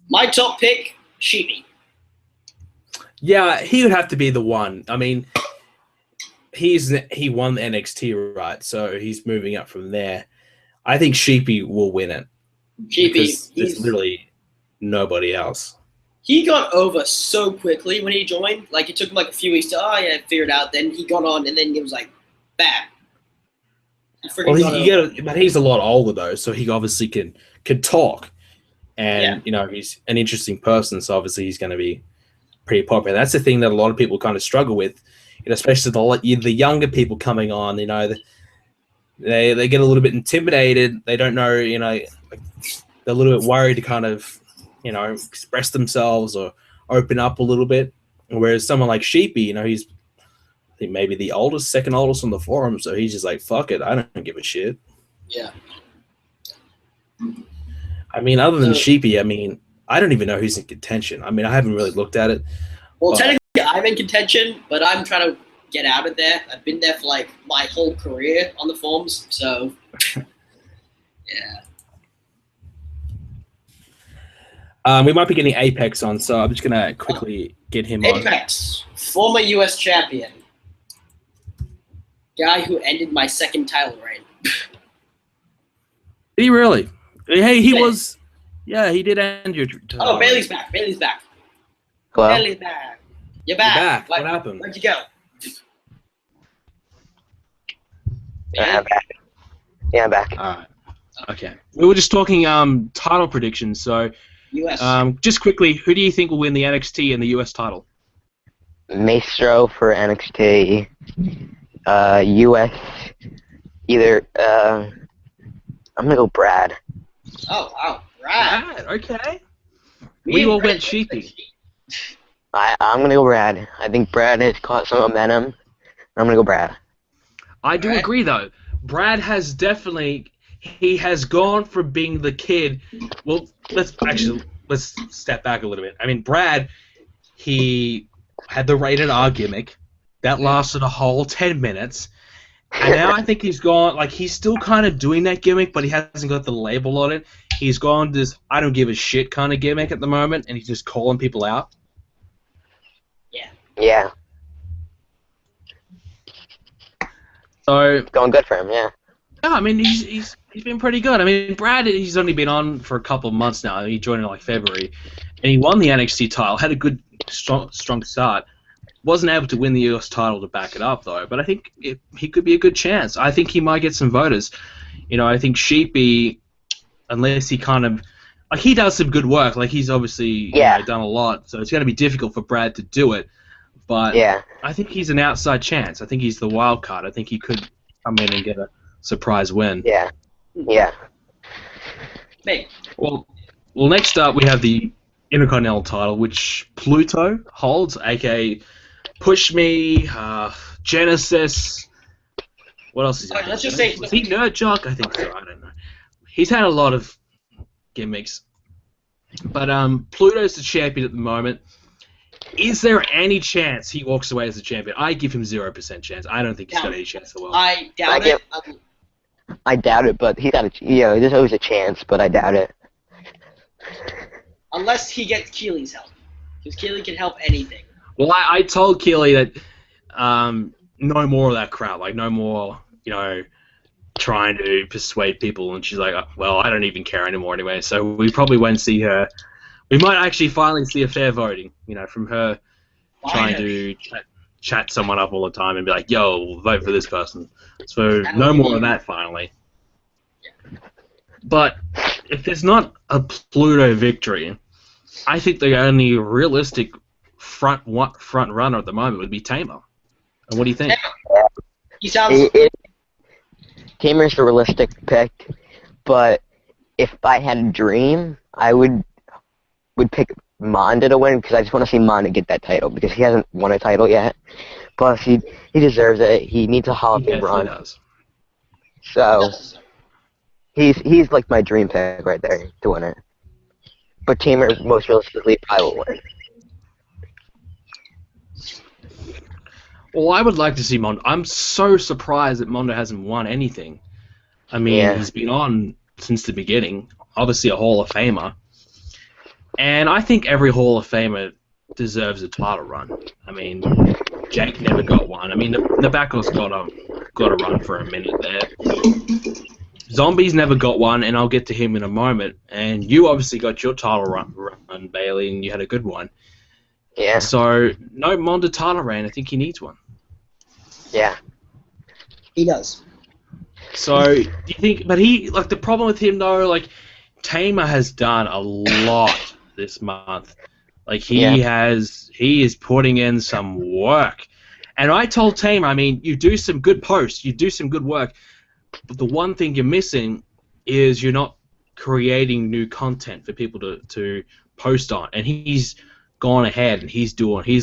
my top pick, Sheepy. Yeah, he would have to be the one. I mean, he won the NXT, right? So he's moving up from there. I think Sheepy will win it. Sheepy, there's literally nobody else. He got over so quickly when he joined. Like, it took him like a few weeks to, figure it out. Then he got on, and then it was like, bam. But he's a lot older though, so he obviously can talk, and he's an interesting person. So obviously he's going to be pretty popular. That's the thing that a lot of people kind of struggle with, especially the younger people coming on. They get a little bit intimidated. They don't know, they're a little bit worried to kind of, express themselves or open up a little bit. Whereas someone like Sheepy, he's, I think, maybe the second oldest on the forum, so he's just like, fuck it, I don't give a shit. Yeah. I mean, other than Sheepy, I mean, I don't even know who's in contention. I mean, I haven't really looked at it. Well, technically, I'm in contention, but I'm trying to get out of there. I've been there for like my whole career on the forums, so yeah. We might be getting Apex on, so I'm just gonna quickly get him on. Apex, former US champion, guy who ended my second title reign. Did he really? Hey, he was. Yeah, he did end your. Oh, Bailey's back. Bailey's back. Hello? Bailey's back. You're back. What happened? Where'd you go? I'm back. Yeah, I'm back. All right. Okay. We were just talking title predictions. So, US. just quickly, who do you think will win the NXT and the US title? Maestro for NXT. US. Either. I'm gonna go Brad. Oh, wow. Brad. Okay. We all went Sheepy. I'm gonna go Brad. I think Brad has caught some momentum. I'm gonna go Brad. I do agree, though. Brad has definitely. He has gone from being the kid. Well, let's step back a little bit. I mean, Brad, he had the rated R gimmick that lasted a whole 10 minutes, and now I think he's gone. Like, he's still kind of doing that gimmick, but he hasn't got the label on it. He's gone this I don't give a shit kind of gimmick at the moment, and he's just calling people out. Yeah. Yeah. So Going good for him, yeah. Yeah, I mean, he's been pretty good. I mean, Brad, he's only been on for a couple of months now. He joined in like February, and he won the NXT title. Had a good, strong start. Wasn't able to win the US title to back it up though. But I think he could be a good chance. I think he might get some voters. I think Sheepy, unless he kind of like he does some good work. Like he's obviously done a lot, so it's going to be difficult for Brad to do it. But I think he's an outside chance. I think he's the wild card. I think he could come in and get a surprise win. Yeah. Yeah. Maybe. Well, next up we have the Intercontinental title, which Pluto holds, aka Push Me, Genesis. What else is he? Let's just say. Was he Nerd Jock? I think so. I don't know. He's had a lot of gimmicks, but Pluto's the champion at the moment. Is there any chance he walks away as a champion? I give him 0% chance. I don't think he's got any chance at all. I doubt it. I doubt it, but he's got there's always a chance, but I doubt it. Unless he gets Keely's help, because Keely can help anything. Well, I told Keely that no more of that crap. Like, no more, trying to persuade people. And she's like, well, I don't even care anymore anyway. So we probably won't see her. We might actually finally see a fair voting, from her trying to chat someone up all the time and be like, yo, vote for this person. So no more of that finally. But if there's not a Pluto victory, I think the only realistic front runner at the moment would be Tamer. And what do you think? He sounds. Tamer's a realistic pick, but if I had a dream, I would pick Monda to win because I just want to see Monda get that title because he hasn't won a title yet. Plus, he deserves it. He needs a Hall of Fame run. Does. So he's like my dream pick right there to win it. But Tamer most realistically probably will win. Well, I would like to see Monda. I'm so surprised that Monda hasn't won anything. I mean, he's been on since the beginning. obviously a Hall of Famer. And I think every Hall of Famer deserves a title run. I mean, Jake never got one. I mean, the Backhouse got a run for a minute there. Zombie's never got one, and I'll get to him in a moment. And you obviously got your title run, Bailey, and you had a good one. Yeah. So, no Monda title reign. I think he needs one. Yeah. He does. So, do you think... But the problem with him, though, like, Tamer has done a lot this month. Like, he is putting in some work. And I told Tamer, I mean, you do some good posts, you do some good work, but the one thing you're missing is you're not creating new content for people to post on. And he's gone ahead and he's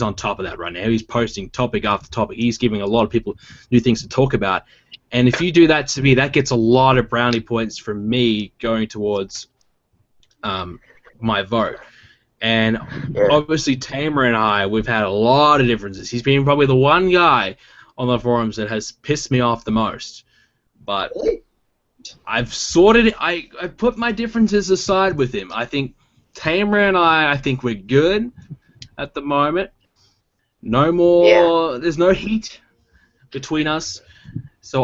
on top of that right now. He's posting topic after topic. He's giving a lot of people new things to talk about. And if you do that to me, that gets a lot of brownie points from me going towards my vote. And obviously Tamer and I, we've had a lot of differences. He's been probably the one guy on the forums that has pissed me off the most. But I've sorted it. I put my differences aside with him. I think Tamer and I think we're good at the moment. No more. Yeah. There's no heat between us. So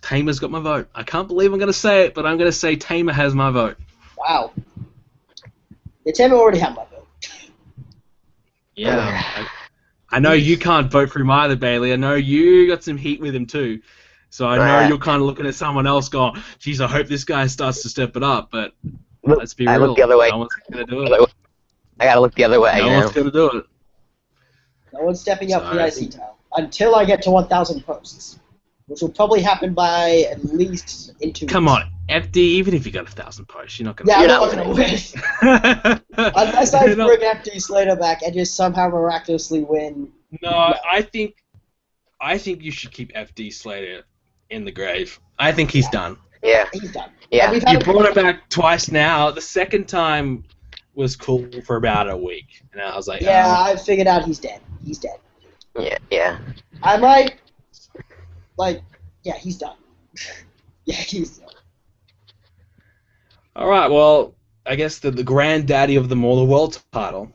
Tamer's got my vote. I can't believe I'm gonna say it, but I'm gonna say Tamer has my vote. Wow. Yeah, Tamer already had my vote. Yeah. I know you can't vote for him either, Bailey. I know you got some heat with him too. So I know you're kind of looking at someone else going, geez, I hope this guy starts to step it up, but let's be real. I look the other way. No one's going to do it. I got to look the other way. No one's going to do it. No one's stepping up for the IC title. Until I get to 1,000 posts, which will probably happen by at least in 2 weeks. Come on, FD, even if you got 1,000 posts, you're not going to I'm not going to win. Unless I bring FDSlater back and just somehow miraculously win. No, I think you should keep FDSlater in the grave. I think he's done. Yeah. He's done. Yeah. You brought it back twice now. The second time was cool for about a week. And I was like, I figured out he's dead. He's dead. Yeah. I might, he's done. He's done. All right, well, I guess the granddaddy of them all, the world title.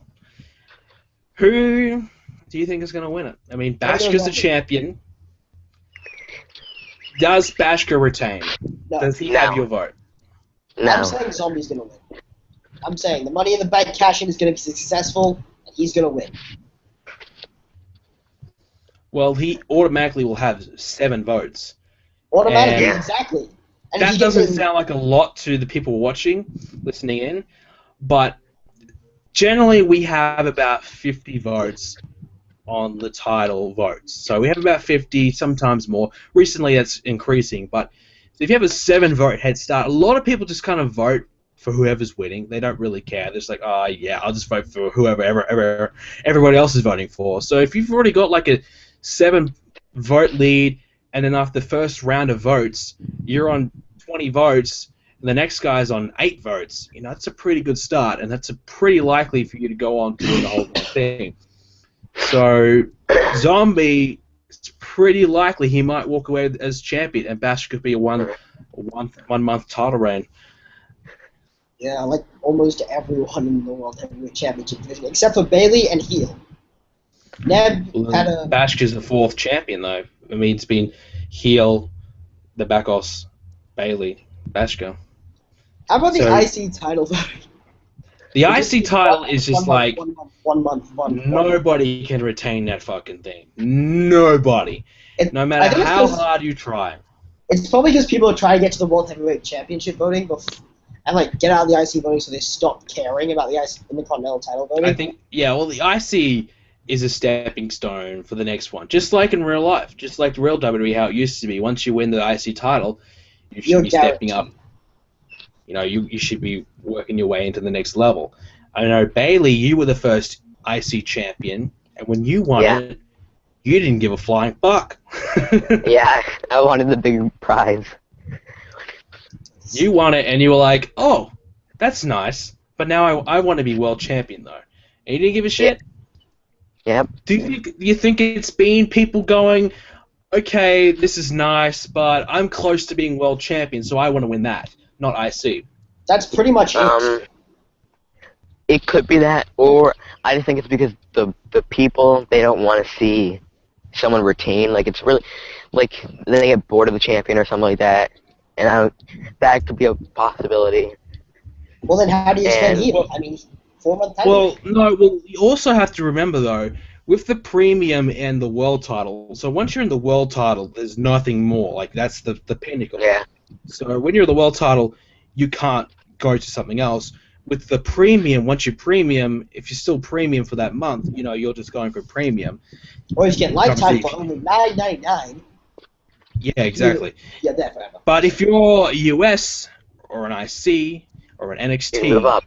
Who do you think is going to win it? I mean, Bashka's the champion. Does Bashka retain? No. Does he have your vote? No. I'm saying Zombie's going to win. I'm saying the Money in the Bank cash-in is going to be successful, and he's going to win. Well, he automatically will have 7 votes. Automatically, exactly. And that doesn't sound like a lot to the people watching, listening in, but generally we have about 50 votes on the title votes. So we have about 50, sometimes more. Recently that's increasing, but if you have a 7-vote head start, a lot of people just kind of vote for whoever's winning. They don't really care. They're just like, oh yeah, I'll just vote for whoever everybody else is voting for. So if you've already got like a 7-vote lead, and then after the first round of votes, you're on 20 votes, and the next guy's on 8 votes. You know, that's a pretty good start, and that's a pretty likely for you to go on to win the whole thing. So, Zombie, it's pretty likely he might walk away as champion, and Bash could be a one-month title reign. Yeah, like almost everyone in the World Heavyweight Championship division, except for Bailey and Heel. Neb had a... Bashka's the 4th champion, though. I mean, it's been Heel, the Backos, Bailey, Bashka. How about the IC title voting? The IC title is just like... One month. Nobody can retain that fucking thing. Nobody. No matter how hard you try. It's probably because people are trying to get to the World Heavyweight Championship voting and like get out of the IC voting so they stop caring about the Intercontinental title voting. I think, well, the IC is a stepping stone for the next one. Just like in real life. Just like the real WWE, how it used to be. Once you win the IC title, you should be stepping up. You know, you should be working your way into the next level. I know, Bailey, you were the first IC champion, and when you won it, you didn't give a flying fuck. Yeah, I wanted the big prize. You won it, and you were like, oh, that's nice, but now I want to be world champion, though. And you didn't give a shit? Yep. Do you think it's been people going, okay, this is nice, but I'm close to being world champion, so I want to win that, not IC. That's pretty much it. It could be that, or I just think it's because the people, they don't want to see someone retain. Like, it's really, like, then they get bored of the champion or something like that, and that could be a possibility. Well, then how do you spend heel? I mean, 4-month title. Well, no, you also have to remember, though, with the premium and the world title, so once you're in the world title, there's nothing more. Like, that's the pinnacle. Yeah. So when you're in the world title, you can't go to something else. With the premium, once you're premium, if you're still premium for that month, you're just going for premium. Or if you get lifetime for only $9.99. Yeah, exactly. Yeah, that forever. But if you're US or an IC or an NXT,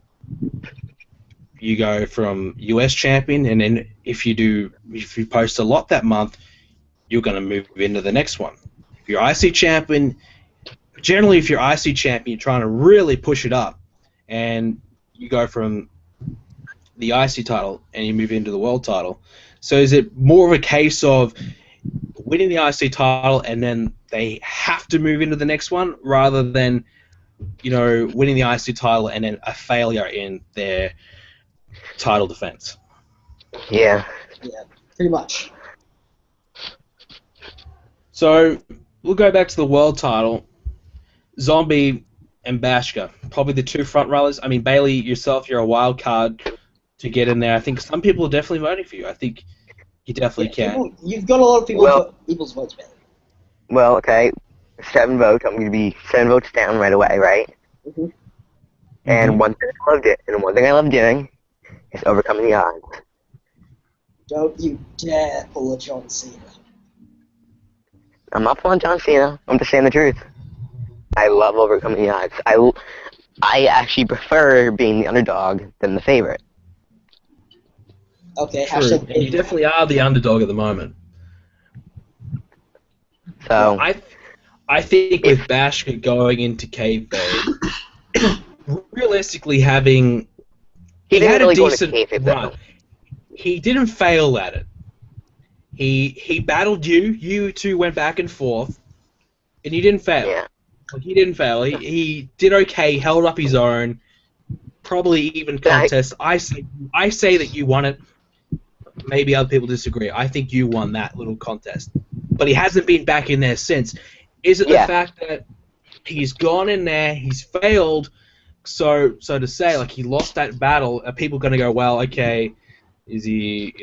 you go from US champion, and then if you post a lot that month, you're going to move into the next one. If you're IC champion, generally if you're IC champion, you're trying to really push it up, and you go from the IC title and you move into the world title. So is it more of a case of winning the IC title and then they have to move into the next one, rather than winning the IC title and then a failure in their title defense? Yeah. Yeah, pretty much. So we'll go back to the world title. Zombie and Bashka, probably the two front runners. I mean, Bailey, yourself, you're a wild card to get in there. I think some people are definitely voting for you. I think you definitely can. You've got a lot of people's votes, Bailey. Well, okay, 7 votes. I'm going to be 7 votes down right away, right? Mm-hmm. And one thing I love doing is overcoming the odds. Don't you dare pull a John Cena. I'm not pulling John Cena. I'm just saying the truth. I love overcoming the odds. I actually prefer being the underdog than the favorite. Okay, True. And you definitely are the underdog at the moment. So I think with Bashka going into kayfabe, realistically having he had really a decent kayfabe, run. He didn't fail at it. He battled you. You two went back and forth, and you didn't fail. Yeah. He didn't fail. He did okay. Held up his own. Probably even contest. I say that you won it. Maybe other people disagree. I think you won that little contest. But he hasn't been back in there since. Is it the fact that he's gone in there, he's failed, so to say, like, he lost that battle, are people going to go, well, okay, is he,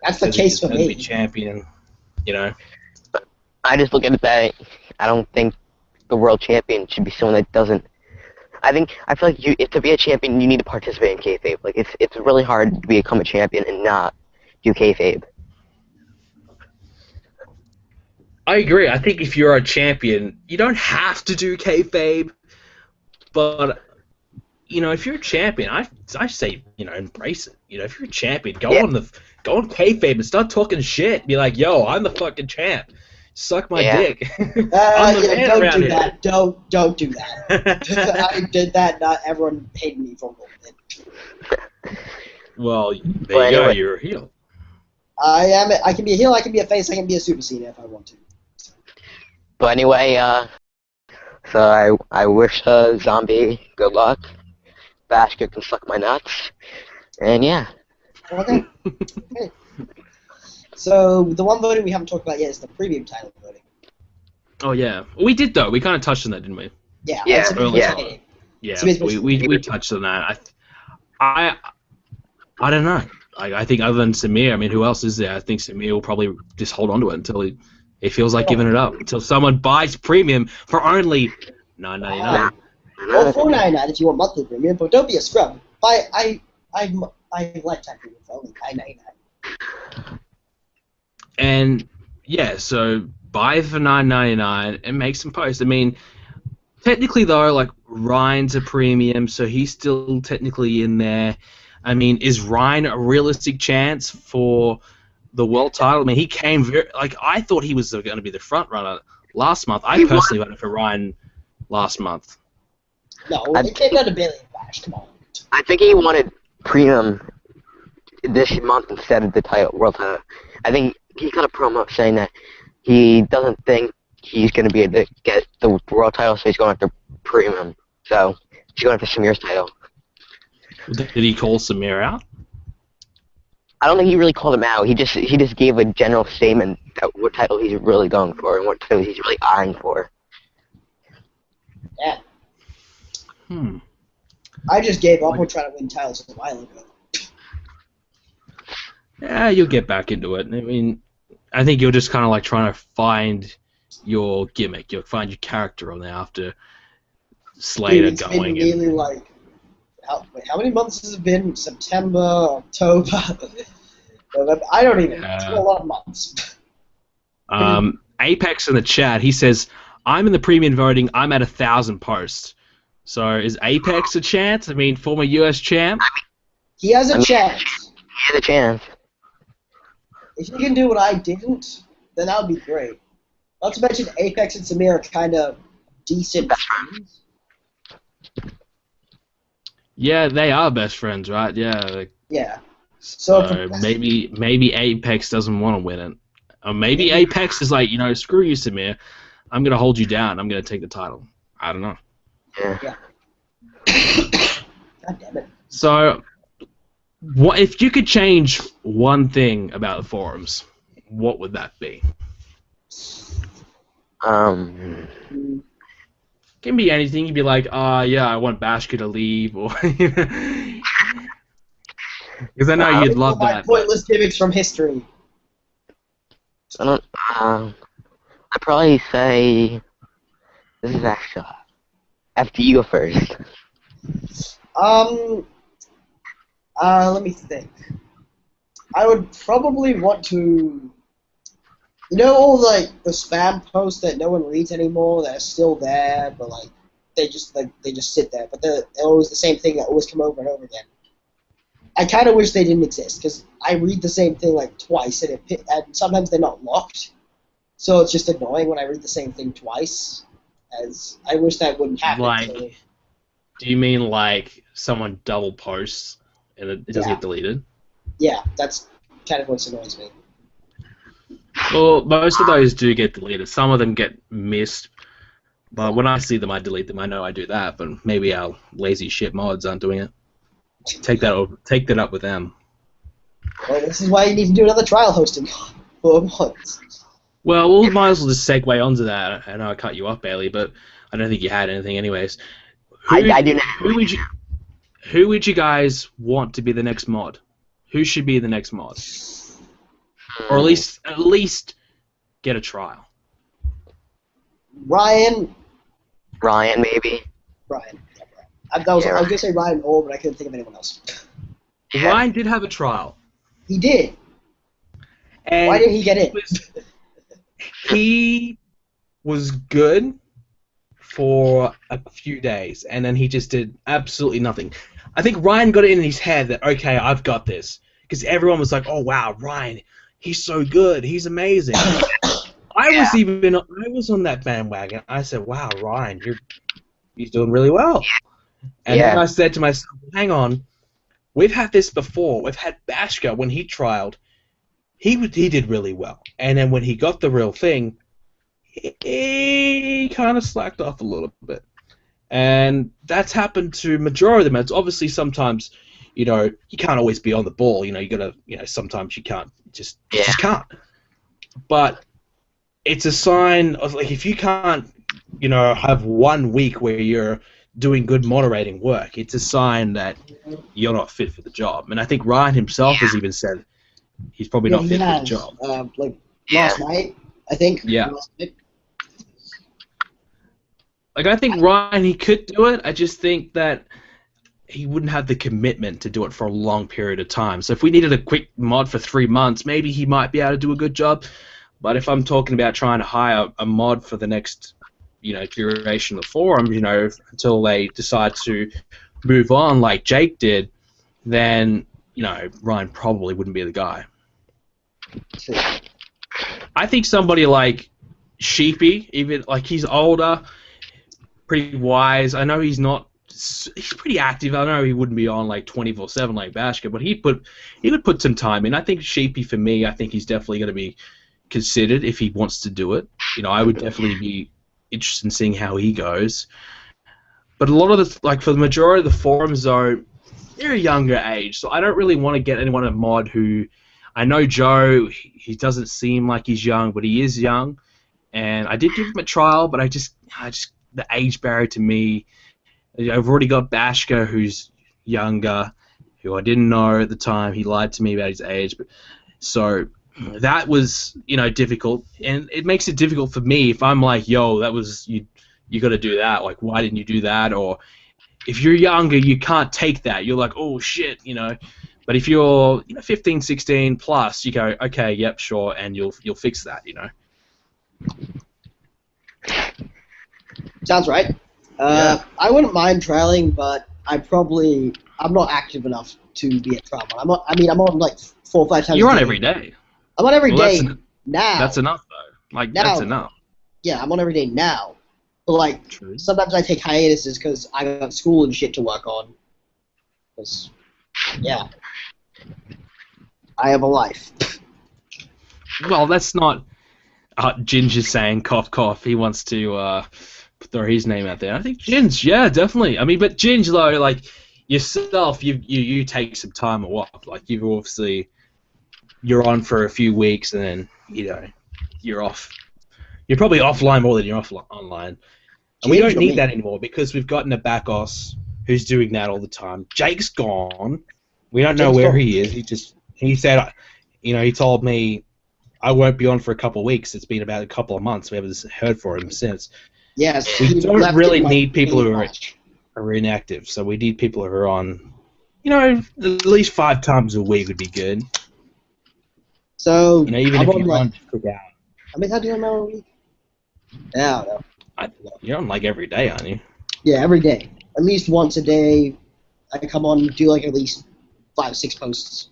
That's the case for me. Be champion, I just look at it that I don't think the world champion should be someone that doesn't. I feel like to be a champion, you need to participate in kayfabe. Like, it's really hard to become a champion and not do kayfabe. I agree. I think if you're a champion, you don't have to do kayfabe, but if you're a champion, I say embrace it. If you're a champion, go on kayfabe and start talking shit. Be like, yo, I'm the fucking champ. Suck my dick. Don't do that. Don't do that. I did that. Not everyone hated me for a little bit. Well, there you go. You're a heel. I can be a heel. I can be a face. I can be a super Cena if I want to. But anyway, so I wish Zombie good luck. Bashka can suck my nuts. And yeah. Okay. Okay. So the one voting we haven't talked about yet is the premium title voting. Oh yeah, we did though. We kind of touched on that, didn't we? Yeah. Yeah. Yeah. We touched on that. I don't know. I think other than Samir, I mean, who else is there? I think Samir will probably just hold on to it until he feels like giving it up, until someone buys premium for only $9.99. Or $4.99 if you want monthly premium, but don't be a scrub. I lifetime premium for only $9.99. And yeah, so buy for $9.99 and make some posts. I mean, technically though, like, Ryan's a premium, so he's still technically in there. I mean, is Ryan a realistic chance for the world title? I mean, he came I thought he was going to be the front runner last month. I personally voted for Ryan last month. No, it came down to Bailey and Bash. Come on. I think he wanted premium this month instead of the world title. I think he got a promo saying that he doesn't think he's going to be able to get the world title, so he's going after Premium. So he's going after Samir's title. Did he call Samir out? I don't think he really called him out. He just gave a general statement that what title he's really going for and what title he's really eyeing for. Yeah. Hmm. I just gave up on trying to win titles a while ago. Yeah, you'll get back into it. I mean, I think you're just kind of like trying to find your gimmick. You'll find your character on there after Slater It's going. been really like, how many months has it been? September, October, November? I don't even know. It's been a lot of months. Apex in the chat, he says, I'm in the premium voting, I'm at 1,000 posts. So is Apex a chance? I mean, former US champ? He has a chance. He has a chance. If he can do what I didn't, then that would be great. Not to mention Apex and Samir are kind of decent friends. Yeah, they are best friends, right? Yeah. Like, Yeah. so maybe Apex doesn't want to win it. Or maybe Apex is like, screw you, Samir. I'm going to hold you down. I'm going to take the title. I don't know. Yeah. God damn it. So, what if you could change one thing about the forums? What would that be? Can be anything. You'd be like, yeah, I want Bashka to leave, or because I know you'd love that. Pointless gimmicks from history. I'd probably say this is actually after you go first. Let me think. I would probably want to, all like the spam posts that no one reads anymore that are still there, but like they just sit there, but they're always the same thing that always come over and over again. I kind of wish they didn't exist because I read the same thing like twice, and sometimes they're not locked, so it's just annoying when I read the same thing twice. As I wish that wouldn't happen. Like, do you mean like someone double posts and it doesn't get deleted? Yeah, that's kind of what annoys me. Well, most of those do get deleted. Some of them get missed, but when I see them, I delete them. I know I do that, but maybe our lazy shit mods aren't doing it. Take that up with them. Well, this is why you need to do another trial hosting for mods. Well, we might as well just segue onto that. I know I cut you off, Bailey, but I don't think you had anything anyways. I do not. Who would you guys want to be the next mod? Who should be the next mod? Or at least get a trial. Ryan, maybe. Ryan. I was going to say Ryan Orr, but I couldn't think of anyone else. Ryan did have a trial. He did. And why did he get in? He was good for a few days, and then he just did absolutely nothing. I think Ryan got it in his head that, okay, I've got this. Because everyone was like, oh, wow, Ryan, he's so good. He's amazing. I was on that bandwagon. I said, wow, Ryan, he's doing really well. And then I said to myself, hang on, we've had this before. We've had Bashka when he trialed. He did really well. And then when he got the real thing, he kind of slacked off a little bit. And that's happened to majority of them. It's obviously sometimes, you can't always be on the ball. You gotta, sometimes you can't, just can't. But it's a sign of, like, if you can't, have 1 week where you're doing good moderating work, it's a sign that you're not fit for the job. And I think Ryan himself has even said he's probably not fit for the job. Last night, I think. Yeah. Like, I think Ryan, he could do it. I just think that he wouldn't have the commitment to do it for a long period of time. So if we needed a quick mod for 3 months, maybe he might be able to do a good job. But if I'm talking about trying to hire a mod for the next, duration of the forum, until they decide to move on like Jake did, then, Ryan probably wouldn't be the guy. I think somebody like Sheepy, even, like, he's older, pretty wise. I know he's pretty active. I know he wouldn't be on like 24/7 like Bashka, but he would put some time in. I think Sheepy, for me, I think he's definitely going to be, considered if he wants to do it. You know, I would definitely be interested in seeing how he goes. But a lot of the, like, for the majority of the forums, though, they're a younger age, so I don't really want to get anyone a mod who, I know Joe, he doesn't seem like he's young, but he is young, and I did give him a trial, but I just the age barrier to me, I've already got Bashka, who's younger, who I didn't know at the time. He lied to me about his age, but so that was, you know, difficult, and it makes it difficult for me if I'm like, yo, that was you got to do that. Like, why didn't you do that? Or if you're younger, you can't take that. You're like, oh shit, you know. But if you're 15, 16 plus, you go, okay, yep, sure, and you'll fix that, you know. Sounds right. Yeah. I wouldn't mind trialing, but I'm not active enough to be a trial mod. I'm on like 4 or 5 times. You're on every day. I'm on every day now. now. That's enough, though. Like, now, that's enough. Yeah, I'm on every day now. But like, True. sometimes I take hiatuses because I got school and shit to work on. 'Cause, yeah, I have a life. Well, that's not Ginger's saying cough cough. He wants to throw his name out there. I think Ginge, yeah, definitely. I mean, but Ginge, though, like yourself, you take some time off. Like, you're on for a few weeks, and then you're off. You're probably offline more than you're online. And we don't need that anymore because we've gotten a backos who's doing that all the time. Jake's gone. We don't know where he is. He said, he told me I won't be on for a couple of weeks. It's been about a couple of months. We haven't heard from him since. Yes. We don't really need people who are inactive. So we need people who are on, at least 5 times a week would be good. So even if you're on to cook out. How many times do you on a week? Yeah, I don't know. You're on like every day, aren't you? Yeah, every day. At least once a day, I come on and do like at least 5 or 6 posts.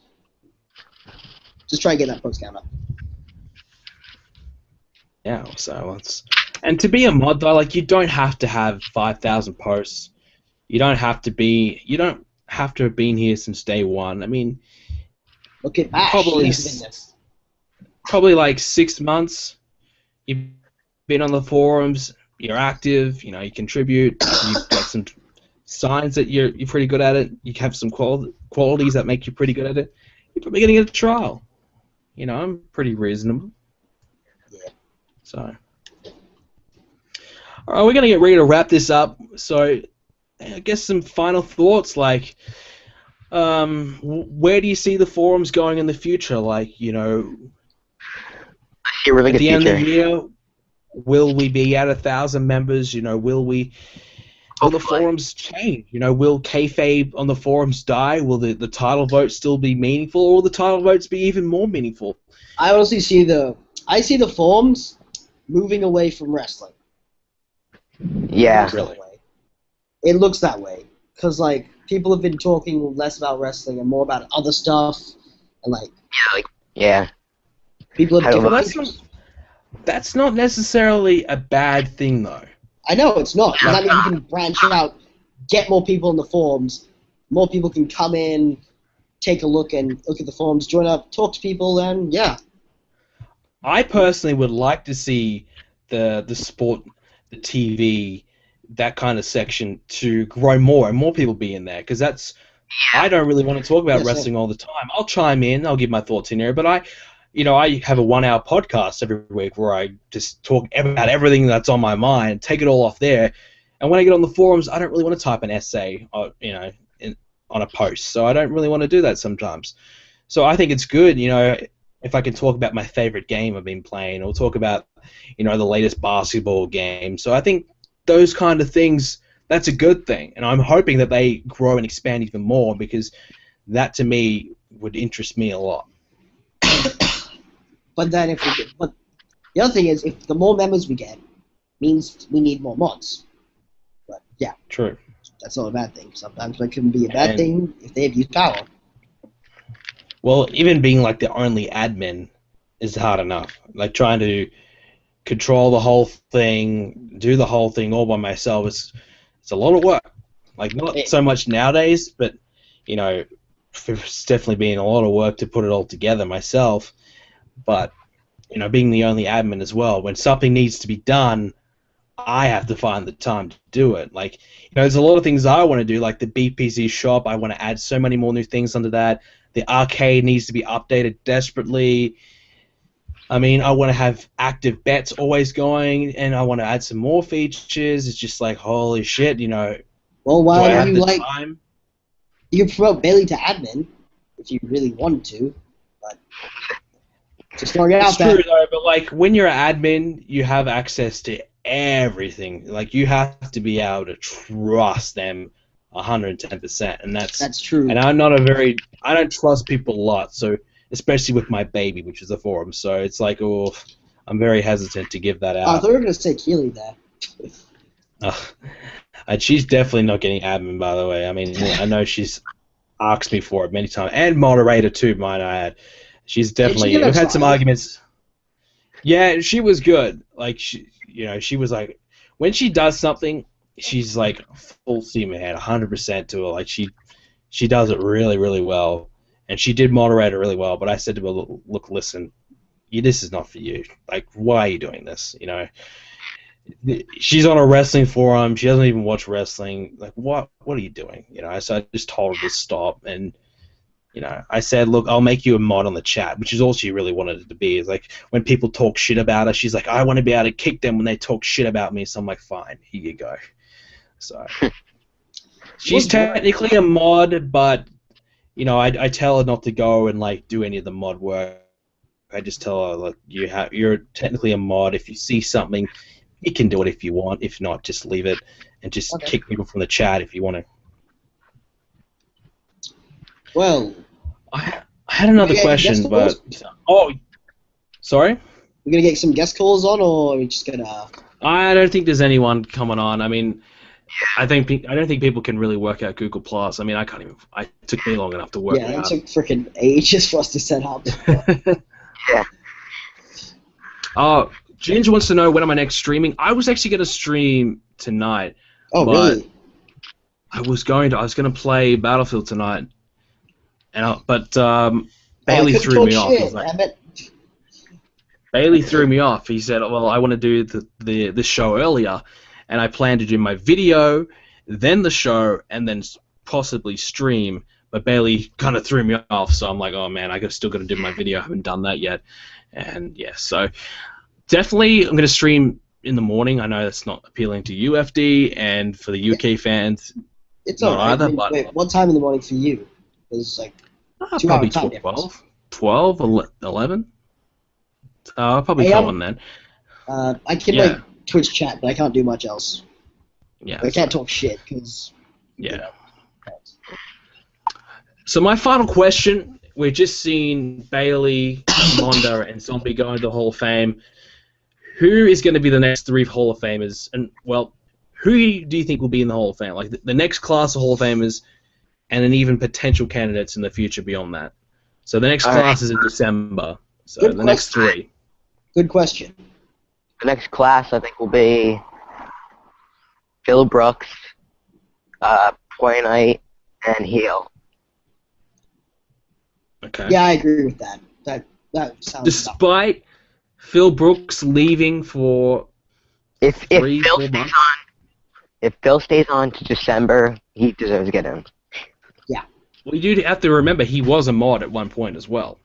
Just try and get that post count up. Yeah, so and to be a mod though, like you don't have to have 5,000 posts. You don't have to have been here since day one. I mean, look at Ash. Probably like 6 months. You've been on the forums. You're active. You contribute. You've got some signs that you're pretty good at it. You have some qualities that make you pretty good at it. You're probably gonna get a trial. I'm pretty reasonable. Yeah. So, all right, we're gonna get ready to wrap this up. So, I guess some final thoughts, like, where do you see the forums going in the future? Like, I see a really at good the end of the future. year, will we be at 1,000 members? Will the forums change? Will kayfabe on the forums die? Will the title vote still be meaningful, or will the title votes be even more meaningful? I honestly see the forums moving away from wrestling. Yeah. Really? It looks that way because like people have been talking less about wrestling and more about other stuff, and Yeah. people have different. Well, that's not necessarily a bad thing, though. I know it's not. That means we can branch out, get more people in the forums. More people can come in, take a look at the forums, join up, talk to people, and yeah. I personally would like to see the sport, the TV, that kind of section to grow more and more people be in there, because I don't really want to talk about wrestling all the time. I'll chime in, I'll give my thoughts in here, but I have a 1-hour podcast every week where I just talk about everything that's on my mind, take it all off there, and when I get on the forums, I don't really want to type an essay, on a post, so I don't really want to do that sometimes. So I think it's good, if I can talk about my favorite game I've been playing, or talk about, the latest basketball game. So I think those kind of things, that's a good thing, and I'm hoping that they grow and expand even more, because that to me would interest me a lot. But then but the other thing is, if the more members we get, means we need more mods. But yeah, true. That's not a bad thing. Sometimes it can be a bad thing if they abuse power. Well, even being like the only admin is hard enough. Like trying to control the whole thing, do the whole thing all by myself, it's a lot of work. Like not so much nowadays, but it's definitely been a lot of work to put it all together myself. But being the only admin as well, when something needs to be done, I have to find the time to do it. Like, there's a lot of things I want to do, like the BPZ shop. I want to add so many more new things under that. The arcade needs to be updated desperately. I mean, I want to have active bets always going, and I want to add some more features. It's just like, holy shit, Well, why don't you time? You could promote Bailey to admin if you really wanted to, but just throwing it out there. It's true though, but like when you're an admin, you have access to everything. Like you have to be able to trust them 110%, and that's true. And I don't trust people a lot, so especially with my baby, which is a forum. So it's like, oh, I'm very hesitant to give that out. I thought you were gonna say Keely there. And she's definitely not getting admin, by the way. I mean, I know she's asked me for it many times, and moderator too, might I add. She's definitely. We've had some arguments. Yeah, she was good. Like she was like, when she does something, she's like full steam ahead, 100% to her. Like she does it really, really well, and she did moderator really well. But I said to her, look, listen, this is not for you. Like, why are you doing this? She's on a wrestling forum. She doesn't even watch wrestling. Like, what are you doing? So I just told her to stop. And, I said, look, I'll make you a mod on the chat, which is all she really wanted it to be. Is like, when people talk shit about her, she's like, I want to be able to kick them when they talk shit about me. So I'm like, fine, here you go. So she's technically a mod, but, I tell her not to go and, like, do any of the mod work. I just tell her, look, you're technically a mod. If you see something, you can do it if you want. If not, just leave it and just kick people from the chat if you want to. Well, I had another question, but sorry. We're gonna get some guest calls on, or are we just gonna? I don't think there's anyone coming on. I mean, I don't think people can really work out Google Plus. I mean, I can't even. It took me long enough to work it out. Yeah, it took freaking ages for us to set up. Yeah. Ginger wants to know when am I next streaming. I was actually going to stream tonight. Oh, really? I was going to play Battlefield tonight, but Bailey threw me off. Bailey threw me off. He said, "Well, I want to do the show earlier, and I plan to do my video, then the show, and then possibly stream." But Bailey kind of threw me off, so I'm like, "Oh man, still got to do my video. I haven't done that yet." And yeah, so. Definitely, I'm going to stream in the morning. I know that's not appealing to UFD, and for the UK fans, it's not alright. either. Wait, what time in the morning for you? It's like probably 12, 11. I'll probably come on then. I can like Twitch chat, but I can't do much else. Yeah, I can't talk shit because. Yeah. So my final question: we've just seen Bailey, Monda, and Zombie go into the Hall of Fame. Who is going to be the next 3 Hall of Famers? And, well, who do you think will be in the Hall of Fame? Like, the next class of Hall of Famers and then even potential candidates in the future beyond that. So the next class is in December. So Good the next 3. Good question. The next class, I think, will be Phil Brooks, Point Knight, and Heel. Okay. Yeah, I agree with that. That sounds. Despite Phil Brooks leaving for if 3, Phil 4 stays months. If Phil stays on to December, he deserves to get in. Yeah. Well, you do have to remember he was a mod at one point as well.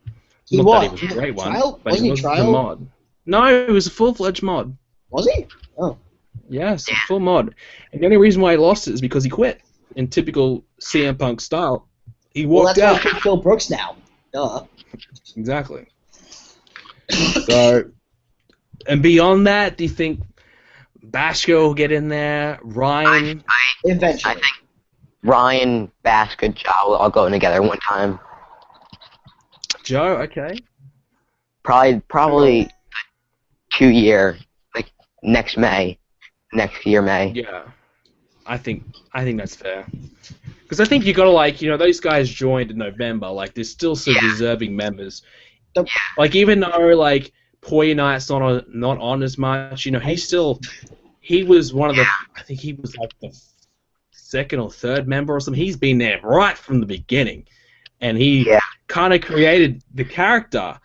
He Not was. that he was a great one, Trial? but Wasn't he he was a trial? mod. No, he was a full-fledged mod. Was he? Oh. Yes, a full mod. And the only reason why he lost it is because he quit. In typical CM Punk style, he walked Well, out. that's why I pick Phil Brooks now. Duh. Exactly. So, and beyond that, do you think Bashko will get in there? Ryan? Eventually. I think Ryan, Basket, Joe all going together one time. Joe, okay. Probably 2-year, like next year May. Yeah, I think that's fair. Because I think you gotta those guys joined in November. Like, there's still some deserving members. Like, even though Poya Knight's not on as much, he was one of the. I think he was like the 2nd or 3rd member or something. He's been there right from the beginning, and he kind of created the character.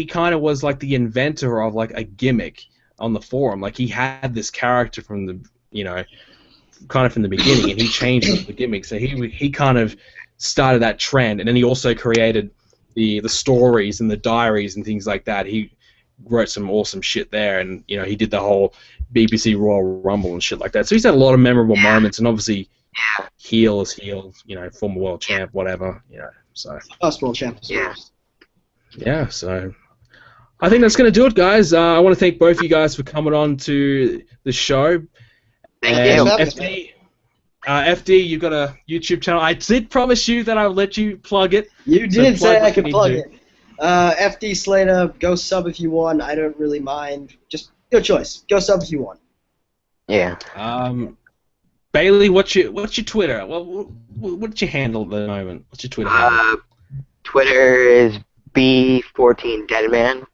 he kind of was like the inventor of like a gimmick on the forum. Like he had this character from the, you know, kind of from the beginning, and he changed the gimmick. So he kind of started that trend, and then he also created the stories and the diaries and things like that. He wrote some awesome shit there, and you know, he did the whole BBC Royal Rumble and shit like that. So he's had a lot of memorable moments, and obviously heel is heel, you know, former world champ, whatever, you know. So First world champ. yeah, so I think that's going to do it, guys. I want to thank both of you guys for coming on to the show. Thank you. FD, you've got a YouTube channel. I did promise you that I'll let you plug it. You did So say I what could you plug need to it. FDSlater, go sub if you want. I don't really mind. Just your choice. Go sub if you want. Yeah. Bailey, what's your Twitter? Well, what's your handle at the moment? What's your Twitter handle? Twitter is B14Deadman.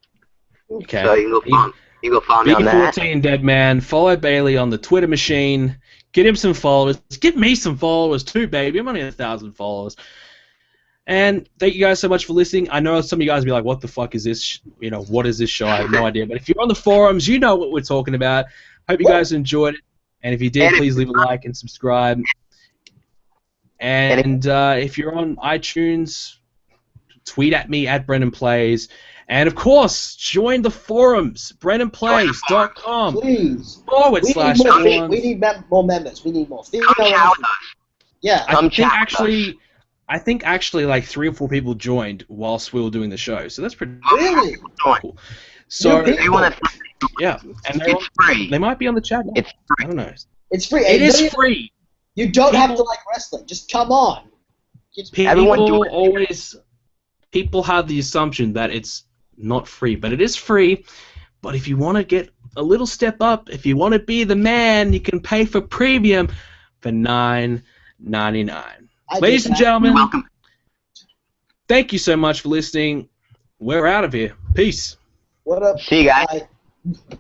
Okay. So you can go follow me on that. B14 Deadman. Follow Bailey on the Twitter machine. Get him some followers. Get me some followers too, baby. I'm only 1,000 followers. And thank you guys so much for listening. I know some of you guys will be like, what the fuck is this? You know, what is this show? I have no idea. But if you're on the forums, you know what we're talking about. Hope you guys enjoyed it. And if you did, please leave a like and subscribe. And if you're on iTunes, tweet at me at BrendenPlayz. And, of course, join the forums, BrendenPlayz.com. Please. /forums. We need more members. We need more female Come chat with members. us. Yeah. I think actually like 3 or 4 people joined whilst we were doing the show, so that's pretty Really? cool. So If you want to, yeah, and it's free. they might be on the chat now. It's I don't know. It's free. It Hey, is free. You don't have to People- like wrestling. Just come on. Everyone do it. People have the assumption that it's not free, but it is free. But if you want to get a little step up, if you want to be the man, you can pay for premium for $9.99. Ladies and gentlemen, You're welcome. thank you so much for listening. We're out of here. Peace. What up? See you guys. Bye.